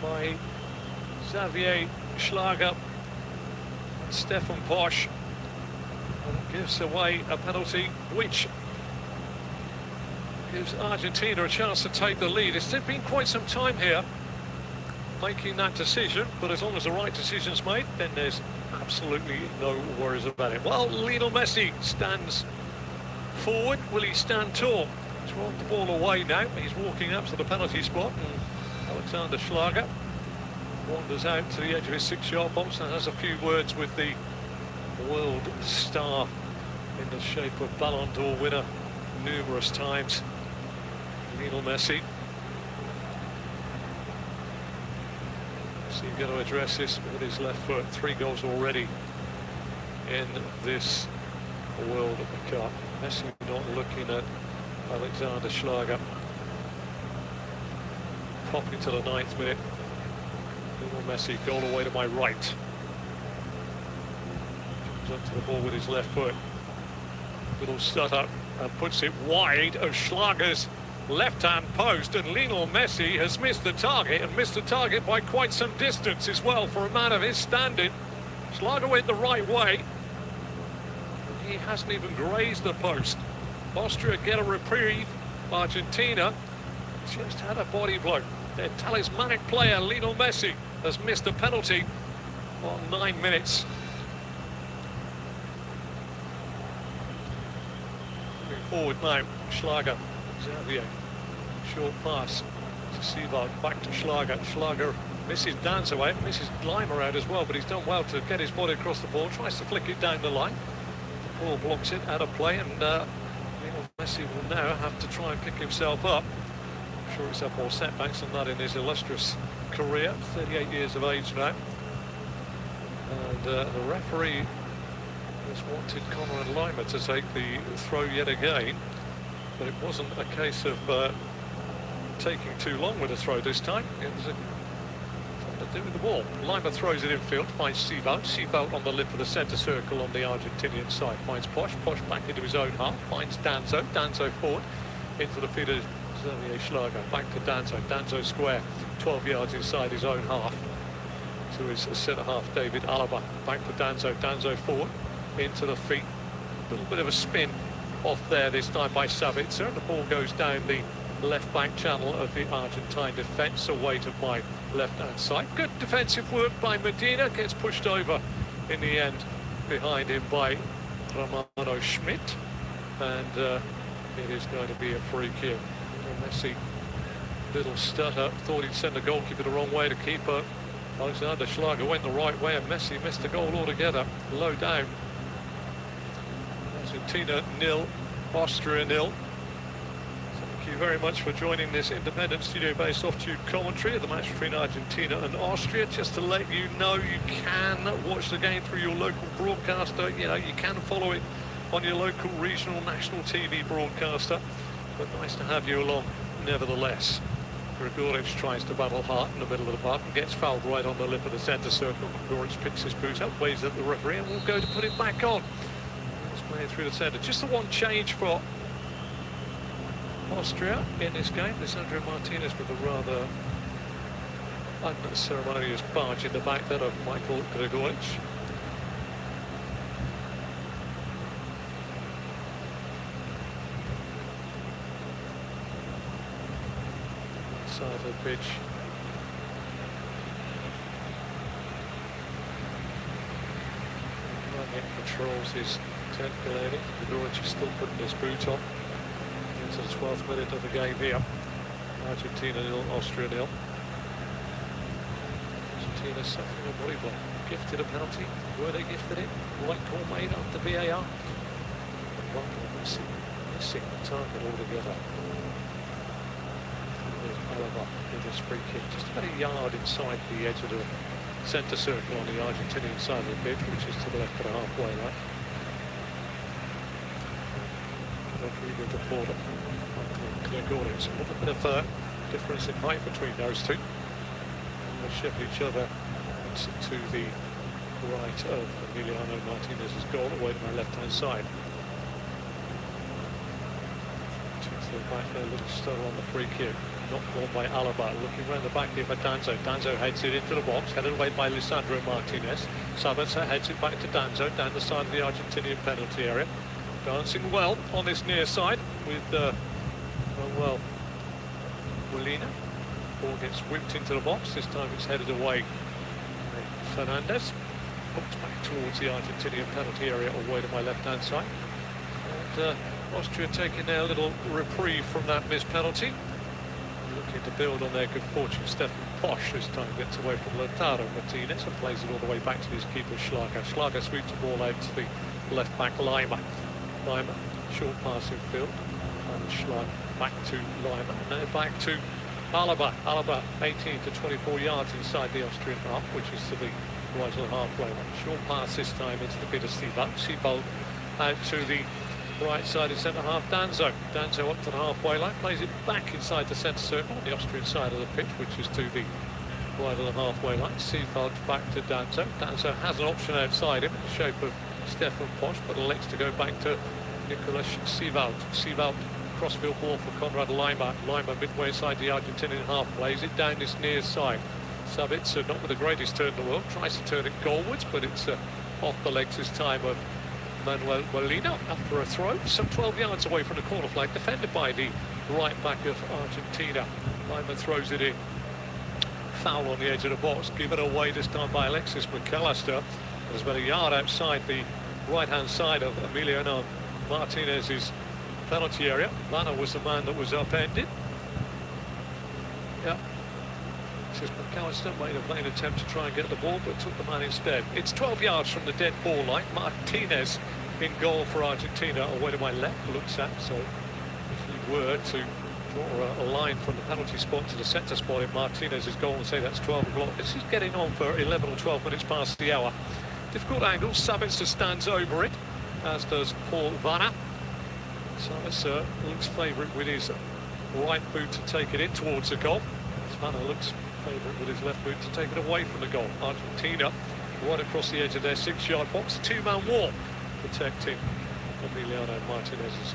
by Xavier Schlager and Stefan Posch, and it gives away a penalty which gives Argentina a chance to take the lead. It's been quite some time here making that decision, but as long as the right decision's made, then there's absolutely no worries about it. Well, Lionel Messi stands forward. Will he stand tall? He's rolled the ball away now. He's walking up to the penalty spot, and Alexander Schlager wanders out to the edge of his 6-yard box and has a few words with the world star in the shape of Ballon d'Or winner numerous times, Lionel Messi. So you've got to address this with his left foot. 3 goals already in this World Cup. Messi not looking at Alexander Schlager. Popping to the 9th minute. Lionel Messi, goal away to my right. Comes up to the ball with his left foot. Little stutter and puts it wide of Schlager's left-hand post, and Lionel Messi has missed the target, and missed the target by quite some distance as well for a man of his standing. Schlager went the right way. He hasn't even grazed the post. Austria get a reprieve. Argentina just had a body blow. Their talismanic player, Lionel Messi, has missed a penalty on 9 minutes. Moving forward now, Schlager. Xavier, short pass to Sivak, back to Schlager. Schlager misses Danzo out, misses Lima out as well, but he's done well to get his body across the ball, tries to flick it down the line. The ball blocks it out of play, and Lionel Messi will now have to try and pick himself up. I'm sure he's had more setbacks than that in his illustrious career, 38 years of age now. And the referee has wanted Connor and Lima to take the throw yet again. But it wasn't a case of taking too long with a throw this time. It was something to do with the ball. Lima throws it infield, finds Sivak. Sivak on the lip of the centre circle on the Argentinian side. Finds Posh. Posh back into his own half. Finds Danzo. Danzo forward into the feet of Xavier Schlager. Back to Danzo. Danzo square, 12 yards inside his own half. To his centre half, David Alaba. Back to Danzo. Danzo forward into the feet. A little bit of a spin off there this time by Savitzer, and the ball goes down the left back channel of the Argentine defence, away to my left hand side. Good defensive work by Medina, gets pushed over in the end behind him by Romano Schmidt, and it is going to be a free kick. Messi, little stutter, thought he'd send the goalkeeper the wrong way. The keeper, Alexander Schlager, went the right way, and Messi missed the goal altogether. Low down. Argentina 0, Austria 0. Thank you very much for joining this independent studio-based off-tube commentary of the match between Argentina and Austria. Just to let you know, you can watch the game through your local broadcaster. You know, you can follow it on your local, regional, national TV broadcaster. But nice to have you along, nevertheless. Gregoric tries to battle hard in the middle of the park and gets fouled right on the lip of the centre circle. Gregoric picks his boot up, waves at the referee, and will go to put it back on. Playing through the centre. Just the one change for Austria in this game. Lisandro Martinez with a rather unceremonious barge in the back there of Michael Gregoric. Side of the pitch. Controls his lady. Gregoric is still putting his boot on into the 12th minute of the game here. Argentina 0, Austria 0. Argentina suffering a body blow. Gifted a penalty. Were they gifted it? Right call made after VAR. Missing the target altogether. Alaba with his free kick. Just about a yard inside the edge of the centre circle on the Argentinian side of the pitch, which is to the left of the halfway line. With the border. Gregoric. A little bit of difference in height between those two. They shift each other to the right of Emiliano Martinez's goal, away to my left-hand side. To the back there, a little stutter on the free kick. Not called by Alaba. Looking around the back here for Danzo. Danzo heads it into the box, headed away by Lisandro Martinez. Savitzer heads it back to Danzo, down the side of the Argentinian penalty area. Dancing well on this near side with, Molina. Ball gets whipped into the box. This time it's headed away. Fernandez. Hooked back towards the Argentinian penalty area, away to my left-hand side. And Austria taking their little reprieve from that missed penalty. Looking to build on their good fortune. Stefan Posch this time gets away from Lautaro Martinez and plays it all the way back to his keeper Schlager. Schlager sweeps the ball out to the left-back Lima. Lima, short pass in field, and Schlager back to Lima, and then back to Alaba. Alaba 18 to 24 yards inside the Austrian half, which is to the right of the halfway line. Short pass this time into the bit of Sivak. Sivak out to the Right-sided centre-half, Danzo. Danzo up to the halfway line, plays it back inside the centre circle on the Austrian side of the pitch, which is to the right of the halfway line. Seevald back to Danzo. Danzo has an option outside him in the shape of Stefan Posch, but elects to go back to Nicolas Seevald. Seevald, crossfield ball for Konrad Laimer. Laimer midway inside the Argentinian half, plays it down this near side. Sabitzer, not with the greatest turn in the world, tries to turn it goalwards, but it's off the legs this time of Manuel Molina after a throw, some 12 yards away from the corner flag, defended by the right back of Argentina. Lyman throws it in. Foul on the edge of the box, given away this time by Alexis McAllister. There's about a yard outside the right-hand side of Emiliano Martinez's penalty area. Vanna was the man that was upended. Yeah. Says McAllister made a vain attempt to try and get the ball, but took the man instead. It's 12 yards from the dead ball line. Martinez in goal for Argentina, away to my left, looks at. So if you were to draw a line from the penalty spot to the centre spot in Martinez's goal and say that's 12 o'clock, this is getting on for 11 or 12 minutes past the hour. Difficult angle, Sabitzer stands over it, as does Paul Vanna. Sabitzer looks favourite with his right boot to take it in towards the goal. Vanna looks favourite with his left boot to take it away from the goal. Argentina right across the edge of their 6-yard box, two-man wall protecting Emiliano Martinez's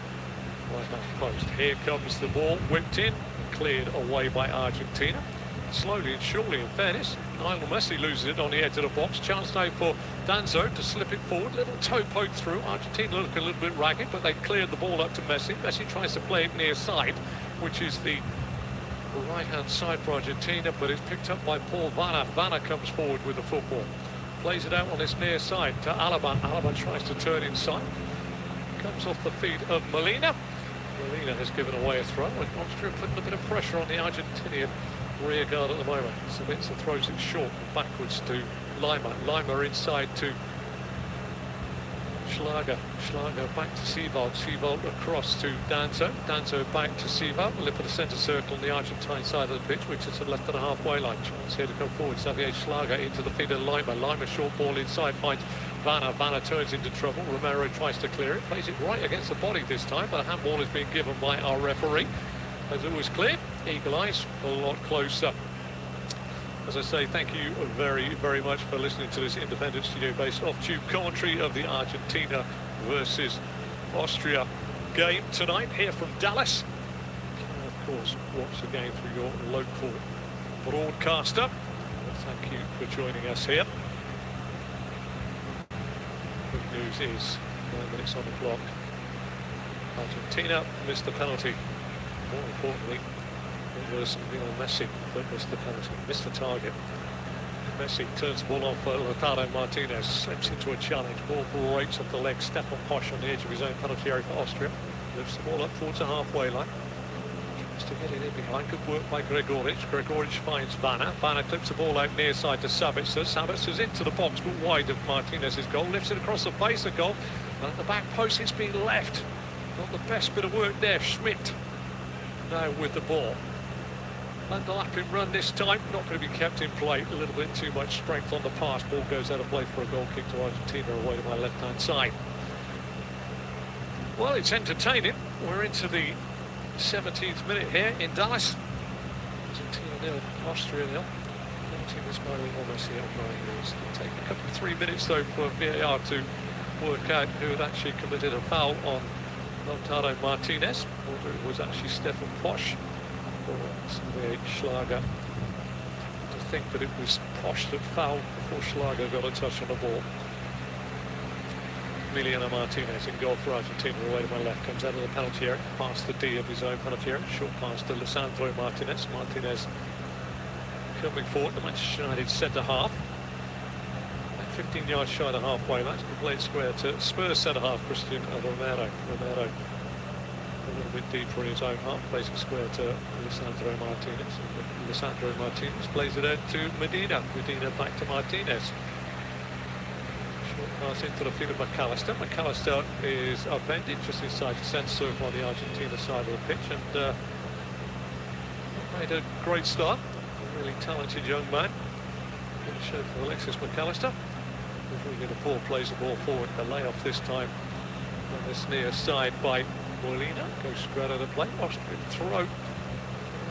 right-hand post. Here comes the ball, whipped in, cleared away by Argentina. Slowly and surely, in fairness. Lionel Messi loses it on the edge of the box. Chance now for Danzo to slip it forward. Little toe poke through. Argentina look a little bit ragged, but they cleared the ball up to Messi. Messi tries to play it near side, which is the right-hand side for Argentina, but it's picked up by Paul Vanna. Vanna comes forward with the football. Plays it out on this near side to Alaba. Alaba tries to turn inside. Comes off the feet of Molina. Molina has given away a throw, and Austria putting a bit of pressure on the Argentinian rear guard at the moment. Sabitzer throws it short and backwards to Laimer. Laimer inside to Schlager. Schlager back to Seevald. Seevald across to Danzo. Danzo back to Seevald. Lip of the centre circle on the Argentine side of the pitch, which is to the left of the halfway line. Chance here to come forward. Xavier Schlager into the feet of Laimer. Laimer short ball inside, finds Vanna. Vanna turns into trouble. Romero tries to clear it. Plays it right against the body this time, but a handball is being given by our referee. As it was clear, eagle eyes a lot closer. As I say, thank you very, very much for listening to this independent studio-based off-tube commentary of the Argentina versus Austria game tonight here from Dallas. You can, of course, watch the game through your local broadcaster. Thank you for joining us here. Good news is 9 minutes on the clock. Argentina missed the penalty. More importantly, it was Lionel Messi that missed the penalty, missed the target. Messi turns the ball on for Lautaro Martinez, slips into a challenge, ball breaks off the leg, Stefan Posch on the edge of his own penalty area for Austria, lifts the ball up towards the halfway line, tries to get it in behind, good work by Gregoric. Gregoric finds Vanna. Vanna clips the ball out near side to Sabitzer. Sabitzer's into the box, but wide of Martinez's goal, lifts it across the base of goal, and at the back post it's been left. Not the best bit of work there. Schmidt now with the ball. Underlapping run this time, not going to be kept in play. A little bit too much strength on the pass. Ball goes out of play for a goal kick to Argentina away to my left-hand side. Well, it's entertaining. We're into the 17th minute here in Dallas. Argentina 0, Austria 0. Argentina smiling almost here at 9 minutes. It'll take a couple of 3 minutes though for VAR to work out who had actually committed a foul on Lautaro Martinez, or it was actually Stefan Posch or Xavier Schlager. To think that it was Posch that fouled before Schlager got a touch on the ball. Emiliano Martinez in goal for Argentina, away to my left, comes out of the penalty area, past the D of his own penalty area, short pass to Lisandro Martinez. Martinez coming forward, the Manchester United centre half. 15 yards shy of the halfway line, played square to Spurs centre half Christian Romero. Romero a little bit deeper in his own half, plays it square to Lisandro Martinez. Lisandro Martinez plays it out to Medina. Medina back to Martinez. Short pass into the field of McAllister. McAllister is upended just inside the centre circle on the Argentina side of the pitch, and made a great start. A really talented young man. Good show for Alexis McAllister. Really good. Paul plays the ball forward. The layoff this time on this near side by Molina. Goes straight out of play. Austrian throw.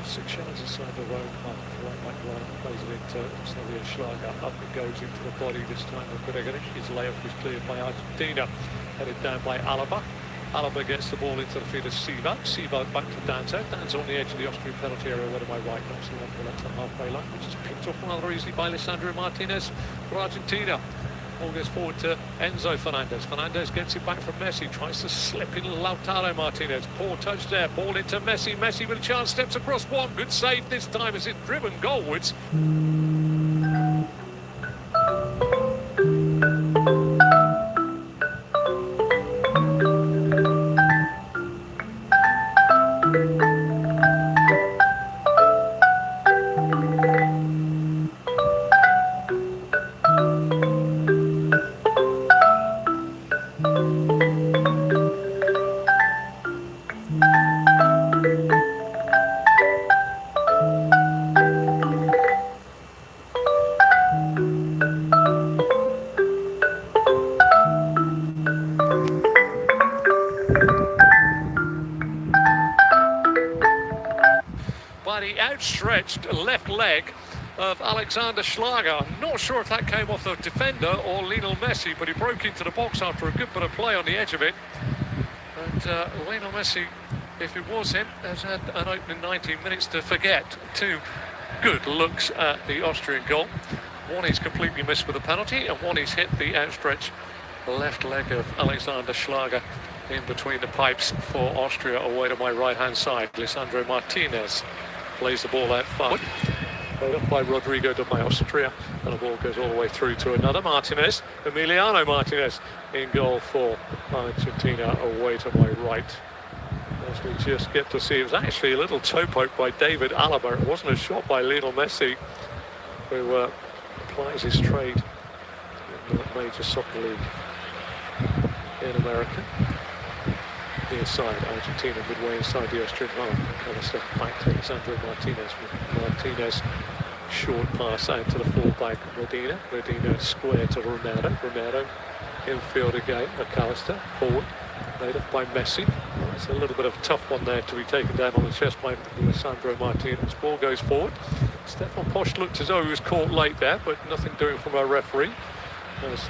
6 yards inside the own half. Right back line plays it into Xavier Schlager. Up it goes into the body this time of Gregoric. His layoff is cleared by Argentina. Headed down by Alaba. Alaba gets the ball into the feet of Siva. Siva back to Danzo. Danzo on the edge of the Austrian penalty area, where to my right, knocks the one to the left on halfway line, which is picked up rather easily by Lisandro Martinez for Argentina. Ball goes forward to Enzo Fernandez. Fernandez gets it back from Messi, tries to slip in Lautaro Martinez. Poor touch there, ball into Messi. Messi with a chance, steps across one. Good save this time as it's driven goalwards. By the outstretched left leg of Alexander Schlager. I'm not sure if that came off the defender or Lionel Messi, but he broke into the box after a good bit of play on the edge of it. And Lionel Messi, if it was him, has had an opening 19 minutes to forget. 2 good looks at the Austrian goal. One he's completely missed with a penalty, and one he's hit the outstretched left leg of Alexander Schlager in between the pipes for Austria away to my right-hand side. Lisandro Martinez plays the ball out forward. Played up by Rodrigo de Austria, and the ball goes all the way through to another Martinez, Emiliano Martinez, in goal for Argentina away to my right. As we just get to see, it was actually a little toe poke by David Alaba. It wasn't a shot by Lionel Messi, who applies his trade in the major soccer league in America. Near side, Argentina midway inside the Austrian half. Alistair back to Alexandro Martinez. Martinez, short pass out to the full-back Medina. Medina square to Romero. Romero infield again. McAllister forward, laid off by Messi. It's a little bit of a tough one there to be taken down on the chest by Alessandro Martinez. Ball goes forward. Stefan Posch looked as though he was caught late there, but nothing doing from our referee. As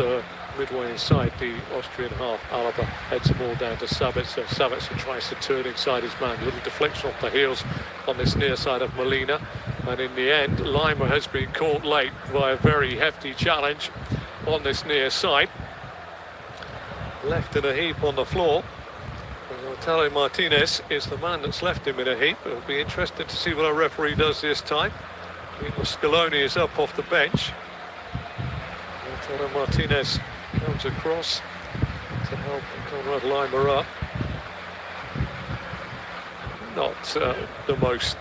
midway inside the Austrian half, Alaba heads the ball down to Sabitzer. Sabitzer tries to turn inside his man. A little deflection off the heels on this near side of Molina. And in the end, Lima has been caught late by a very hefty challenge on this near side. Left in a heap on the floor. Lautaro Martinez is the man that's left him in a heap. It'll be interesting to see what our referee does this time. Scaloni is up off the bench. Lautaro Martinez comes across to help Conrad Lima up. Not the most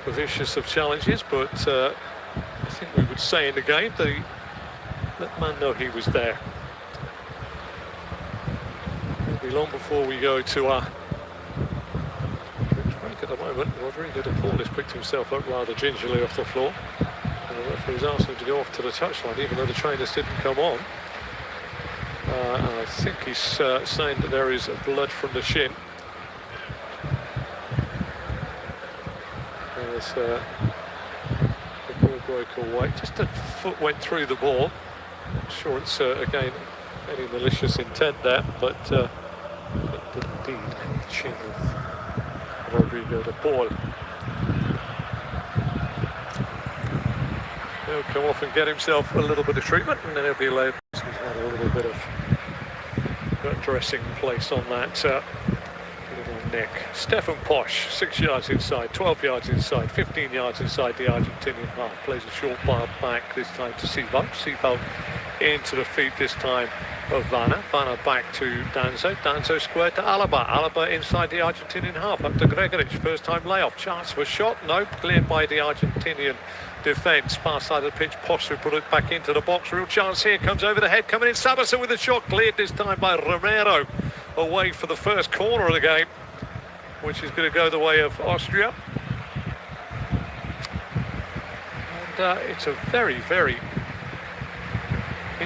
vicious of challenges, but I think we would say in the game that he let man know he was there. It'll be long before we go to our break at the moment. Rodrigo de Paul has picked himself up rather gingerly off the floor. And the referee's asked him to go off to the touchline, even though the trainers didn't come on. I think he's saying that there is blood from the shin. As the ball broke away, just a foot went through the ball. I'm sure it's again any malicious intent there, but it did indeed hit the chin of Rodrigo de Paul. He'll come off and get himself a little bit of treatment, and then he'll be allowed. He's had a little bit of dressing place on that little neck. Stefan Posch, 6 yards inside, 12 yards inside, 15 yards inside the Argentinian half. Plays a short ball back, this time to Siva. Siva into the feet this time of Vanna. Vanna back to Danzo. Danzo square to Alaba. Alaba inside the Argentinian half. Up to Gregoric. First time layoff. Chance for a shot. No. Cleared by the Argentinian defence. Far side of the pitch. Posch will put it back into the box. Real chance here. Comes over the head. Coming in. Sabitzer with a shot. Cleared this time by Romero. Away for the first corner of the game, which is going to go the way of Austria. And it's a very, very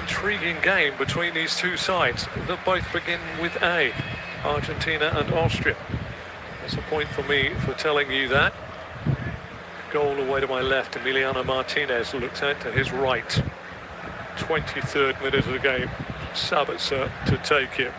intriguing game between these two sides that both begin with A, Argentina and Austria. That's a point for me for telling you that. Goal away to my left, Emiliano Martinez looks out to his right. 23rd minute of the game, Sabitzer to take it.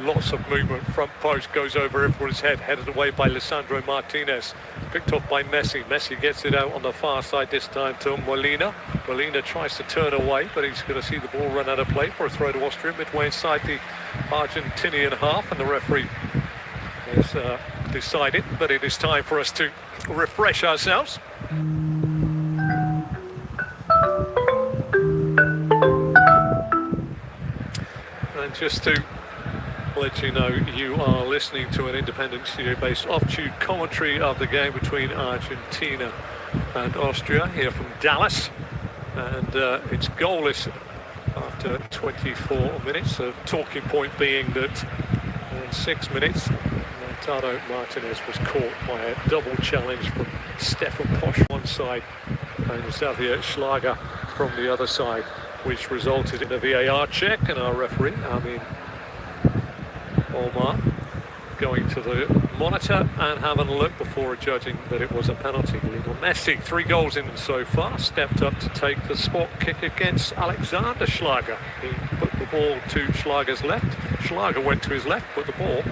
Lots of movement, front post goes over everyone's head, headed away by Lisandro Martinez. Picked off by Messi. Messi gets it out on the far side this time to Molina. Molina tries to turn away, but he's going to see the ball run out of play for a throw to Austria, midway inside the Argentinian half, and the referee has decided that it is time for us to refresh ourselves. And just to let you know, you are listening to an independent studio-based off-tube commentary of the game between Argentina and Austria here from Dallas, and it's goalless after 24 minutes. The talking point being that in 6 minutes, Lautaro Martinez was caught by a double challenge from Stefan Posch one side and Xavier Schlager from the other side, which resulted in a VAR check, and our referee, Omar, going to the monitor and having a look before judging that it was a penalty. Lionel Messi, 3 goals in so far, stepped up to take the spot kick against Alexander Schlager. He put the ball to Schlager's left. Schlager went to his left, but the ball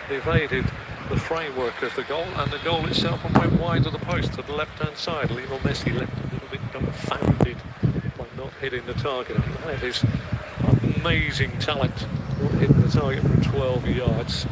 evaded the framework of the goal, and the goal itself went wide of the post to the left-hand side. Lionel Messi left a little bit dumbfounded by not hitting the target. That is amazing talent, not hitting the target from 12 yards.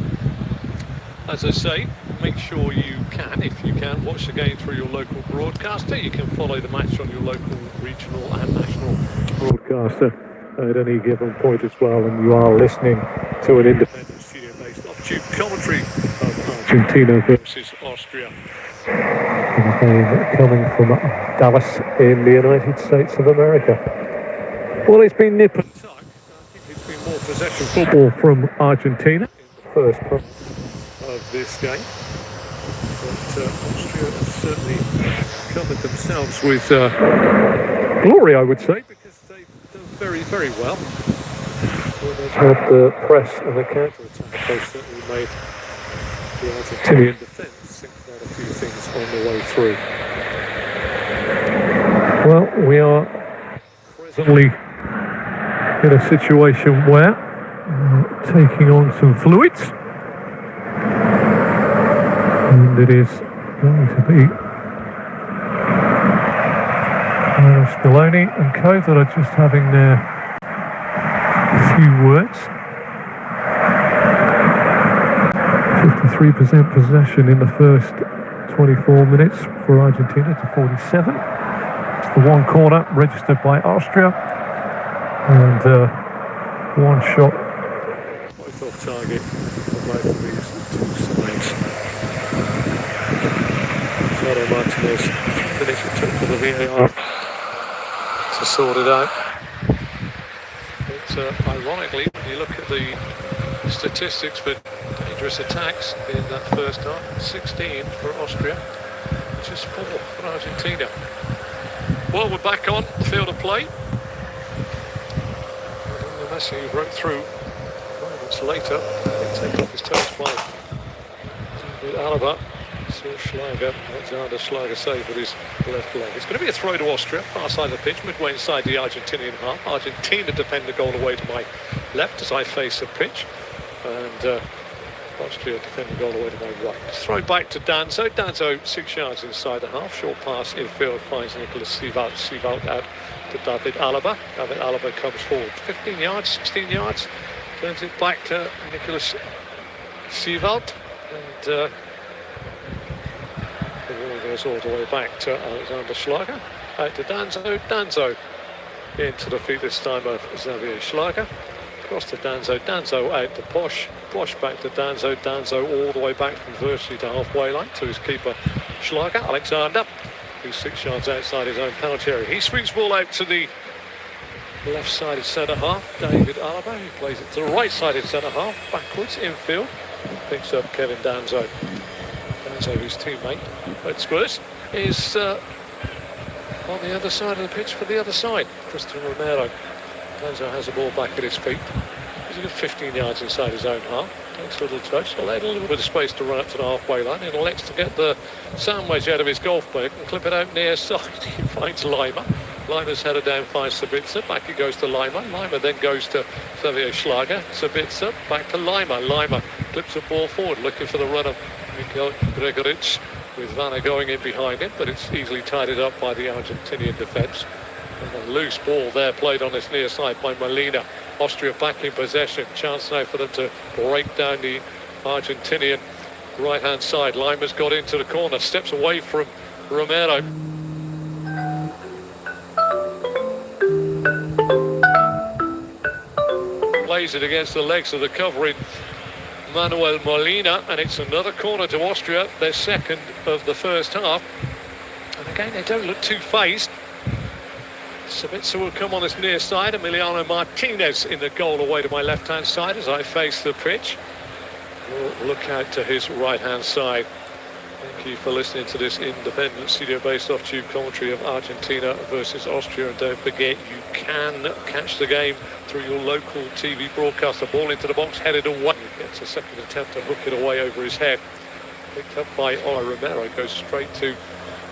As I say, make sure you can, if you can, watch the game through your local broadcaster. You can follow the match on your local, regional and national broadcaster at any given point as well, and you are listening to an independent studio-based off-tube commentary of Argentina versus Austria. The game coming from Dallas in the United States of America. Well, it's been nip and tuck. I think it's been more possession football from Argentina in the first part of this game, but Austria have certainly covered themselves with glory, I would say, because they've done very, very well. Well, they've had the press and the counter-attack. They've certainly made the Argentinian defence think about a few things on the way through. Well, we are presently in a situation where we're taking on some fluids, and it is going to be Scaloni and co that are just having their few words. 53% possession in the first 24 minutes for Argentina to 47. It's the one corner registered by Austria, and one shot. Both off target for both of these two sides. Lautaro Martinez, 3 minutes it took for the VAR to sort it out. But ironically, when you look at the statistics for dangerous attacks in that first half, 16 for Austria, just 4 for Argentina. Well, we're back on the field of play. Messi broke through moments later. They take off his toes by David Alaba. Saw Schlager, Alexander Schlager save with his left leg. It's going to be a throw to Austria, far side of the pitch, midway inside the Argentinian half. Argentina defend the goal away to my left as I face the pitch, and Austria defend the goal away to my right. Throw back to Danzo. Danzo 6 yards inside the half. Short pass infield finds Nicolas Sivalt. Sivalt out to David Alaba. David Alaba comes forward 15 yards, 16 yards. Turns it back to Nicolas Sivalt, and the ball goes all the way back to Alexander Schlager. Out to Danzo. Danzo into the feet this time of Xavier Schlager. Across to Danzo. Danzo out to Posch. Posch back to Danzo. Danzo all the way back from virtually to halfway line to his keeper Schlager. Alexander, who's 6 yards outside his own penalty area. He sweeps ball out to the left-sided centre half. David Alaba, who plays it to the right-sided centre half. Backwards, infield. Picks up Kevin Danzo. Danzo, his teammate at Spurs, is on the other side of the pitch for the other side. Christian Romero Enzo has the ball back at his feet. He's a good 15 yards inside his own half. Takes a little touch, allowed a little bit of space to run up to the halfway line, and elects to get the sandwich out of his golf bag and clip it out near side. He finds Lima. Lima's headed down, finds Sabitzer. Back he goes to Lima. Lima then goes to Xavier Schlager. Sabitzer back to Lima. Lima clips the ball forward, looking for the run of Mikhail Gregoric, with Vanna going in behind him, but it's easily tidied up by the Argentinian defence. And a loose ball there played on his near side by Molina. Austria back in possession. Chance now for them to break down the Argentinian right-hand side. Lima's got into the corner, steps away from Romero. Plays it against the legs of the covering Manuel Molina, and it's another corner to Austria, their second of the first half. And again, they don't look too phased. Sabitzer will come on his near side. Emiliano Martinez in the goal away to my left-hand side as I face the pitch. We'll look out to his right-hand side. Thank you for listening to this independent studio-based off-tube commentary of Argentina versus Austria. And don't forget, you can catch the game through your local TV broadcast. The ball into the box, headed away. Gets a second attempt to hook it away over his head. Picked up by Romero, goes straight to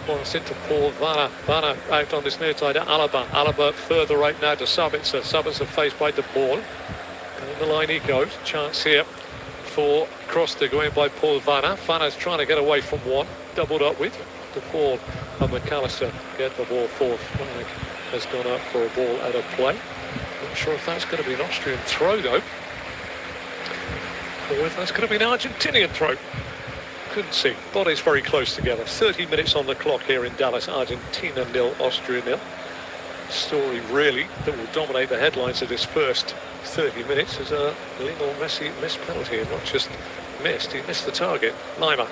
once into Paul Vanna. Vanna out on this near side to Alaba. Alaba further out now to Sabitzer. Sabitzer faced by De Paul. Down the line he goes. Chance here for cross to go in by Paul Vanna. Vanna's trying to get away from one. Doubled up with De Paul and McAllister. Get the ball forward. Flag has gone up for a ball out of play. Not sure if that's going to be an Austrian throw though, or if that's going to be an Argentinian throw. Couldn't see. Bodies very close together. 30 minutes on the clock here in Dallas. Argentina 0, Austria 0. Story really that will dominate the headlines of this first 30 minutes is a Lionel Messi missed penalty, and not just missed, he missed the target. Lima.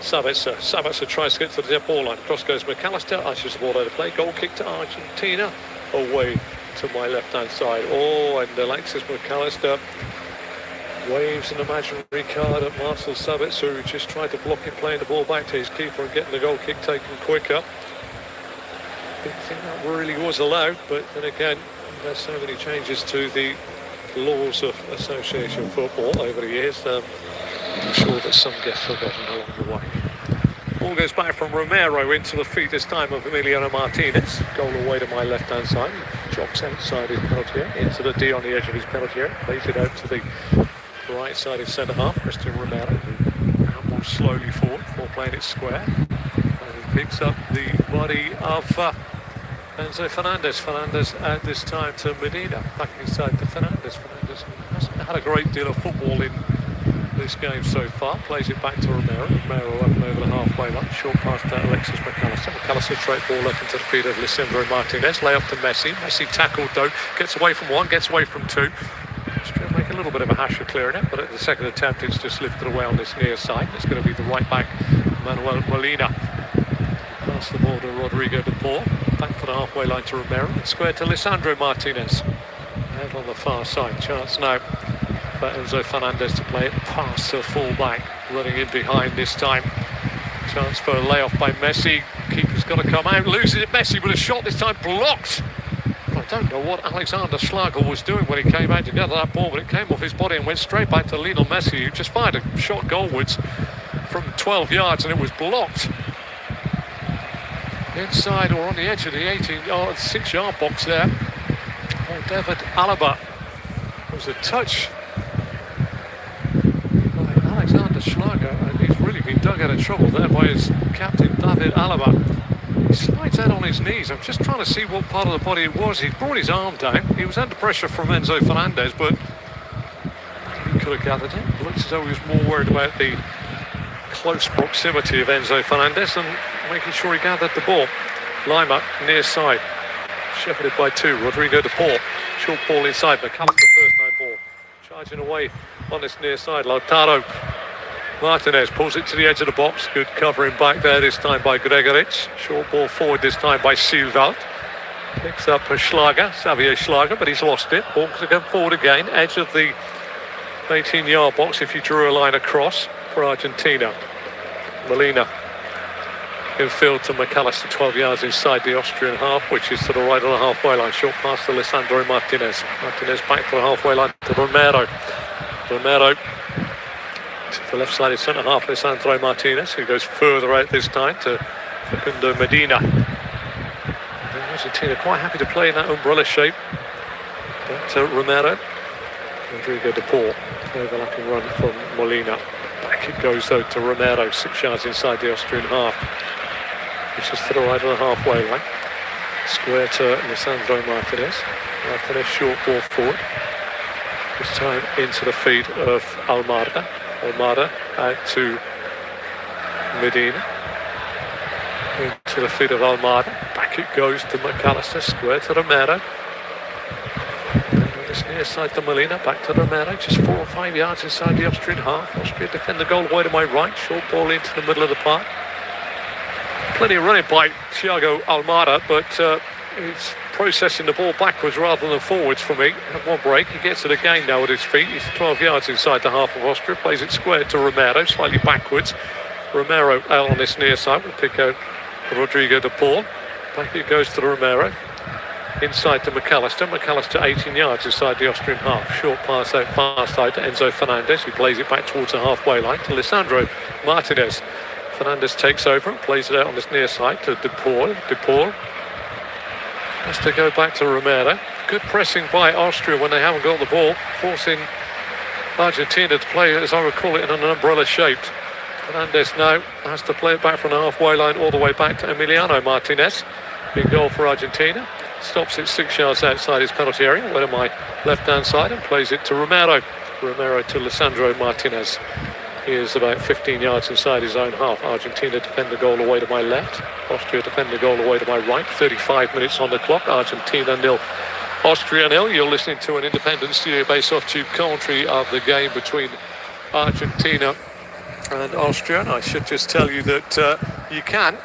Sabitzer tries to get to the dead ball line. Cross goes McAllister. Ushers the ball out of play. Goal kick to Argentina. Away to my left-hand side. Oh, and Alexis McAllister waves an imaginary card at Marcel Sabitzer, who just tried to block him playing the ball back to his keeper and getting the goal kick taken quicker. Didn't think that really was allowed, but then again, there's so many changes to the laws of association football over the years. I'm sure that some get forgotten along the way. Ball goes back from Romero into the feet this time of Emiliano Martinez. Goal away to my left-hand side. He jogs outside his penalty area, into the D on the edge of his penalty area, plays it out to the right side of centre half, Christian Romero, who ambles slowly forward before playing it square. And he picks up the body of Enzo Fernandez. Fernandez at this time to Medina, back inside to Fernandez. Fernandez hasn't had a great deal of football in this game so far. Plays it back to Romero. Romero up and over the halfway line. Short pass to Alexis McAllister. McAllister straight ball up into the feet of Lisandro Martinez. Lay off to Messi. Messi tackled though. Gets away from one, gets away from two. Austria make a little bit of a hash of clearing it, but at the second attempt it's just lifted away on this near side. It's going to be the right back, Manuel Molina. Pass the ball to Rodrigo De Paul. Back for the halfway line to Romero. And square to Lisandro Martinez. Out on the far side. Chance now for Enzo Fernandez to play it past the full back. Running in behind this time. Chance for a layoff by Messi. Keeper's got to come out. Loses it. Messi with a shot this time blocked. I don't know what Alexander Schlager was doing when he came out to gather that ball, but it came off his body and went straight back to Lionel Messi, who just fired a shot goalwards from 12 yards, and it was blocked inside or on the edge of the 6-yard box there. Oh, David Alaba. It was a touch by Alexander Schlager, and he's really been dug out of trouble there by his captain David Alaba. He slides out on his knees. I'm just trying to see what part of the body it was. He brought his arm down. He was under pressure from Enzo Fernandez, but he could have gathered it. It looks as though he was more worried about the close proximity of Enzo Fernandez than making sure he gathered the ball. Lima, near side. Shepherded by two. Rodrigo De Paul. Short ball inside. McAllister first time ball. Charging away on this near side. Lautaro Martinez pulls it to the edge of the box. Good covering back there this time by Gregoric. Short ball forward this time by Silva. Picks up Schlager, Xavier Schlager, but he's lost it. Ball to go forward again. Edge of the 18-yard box if you drew a line across for Argentina. Molina in field to McAllister, 12 yards inside the Austrian half, which is to the right of the halfway line. Short pass to Lisandro Martinez. Martinez back to the halfway line to Romero. Romero to the left-sided centre half, Lisandro Martinez, who goes further out this time to Facundo Medina. Argentina quite happy to play in that umbrella shape. But Romero, Rodrigo de Paul, overlapping run from Molina. Back it goes though to Romero, 6 yards inside the Austrian half, which is to the right of the halfway line. Square to Lisandro Martinez. Martinez short ball forward. This time into the feed of Almada. Almada out to Medina. Into the feet of Almada. Back it goes to McAllister. Square to Romero. This near side to Molina. Back to Romero. Just 4 or 5 yards inside the Austrian half. Austria defend the goal away to my right. Short ball into the middle of the park. Plenty of running by Thiago Almada, but he's processing the ball backwards rather than forwards for me. Had one break. He gets it again now at his feet. He's 12 yards inside the half of Austria. Plays it square to Romero. Slightly backwards. Romero out on this near side. We'll pick out Rodrigo de Paul. Back it goes to Romero. Inside to McAllister. McAllister 18 yards inside the Austrian half. Short pass out far side to Enzo Fernandez, who plays it back towards the halfway line to Lisandro Martinez. Fernandez takes over and plays it out on this near side to De Paul. De Paul has to go back to Romero. Good pressing by Austria when they haven't got the ball, forcing Argentina to play, as I recall it, in an umbrella shaped. Fernandez now has to play it back from the halfway line all the way back to Emiliano Martinez. Big goal for Argentina. Stops it 6 yards outside his penalty area, went on my left-hand side and plays it to Romero. Romero to Lisandro Martinez. He is about 15 yards inside his own half. Argentina defend the goal away to my left. Austria defend the goal away to my right. 35 minutes on the clock. Argentina 0, Austria 0. You're listening to an independent studio-based off-tube commentary of the game between Argentina and Austria. And I should just tell you that you can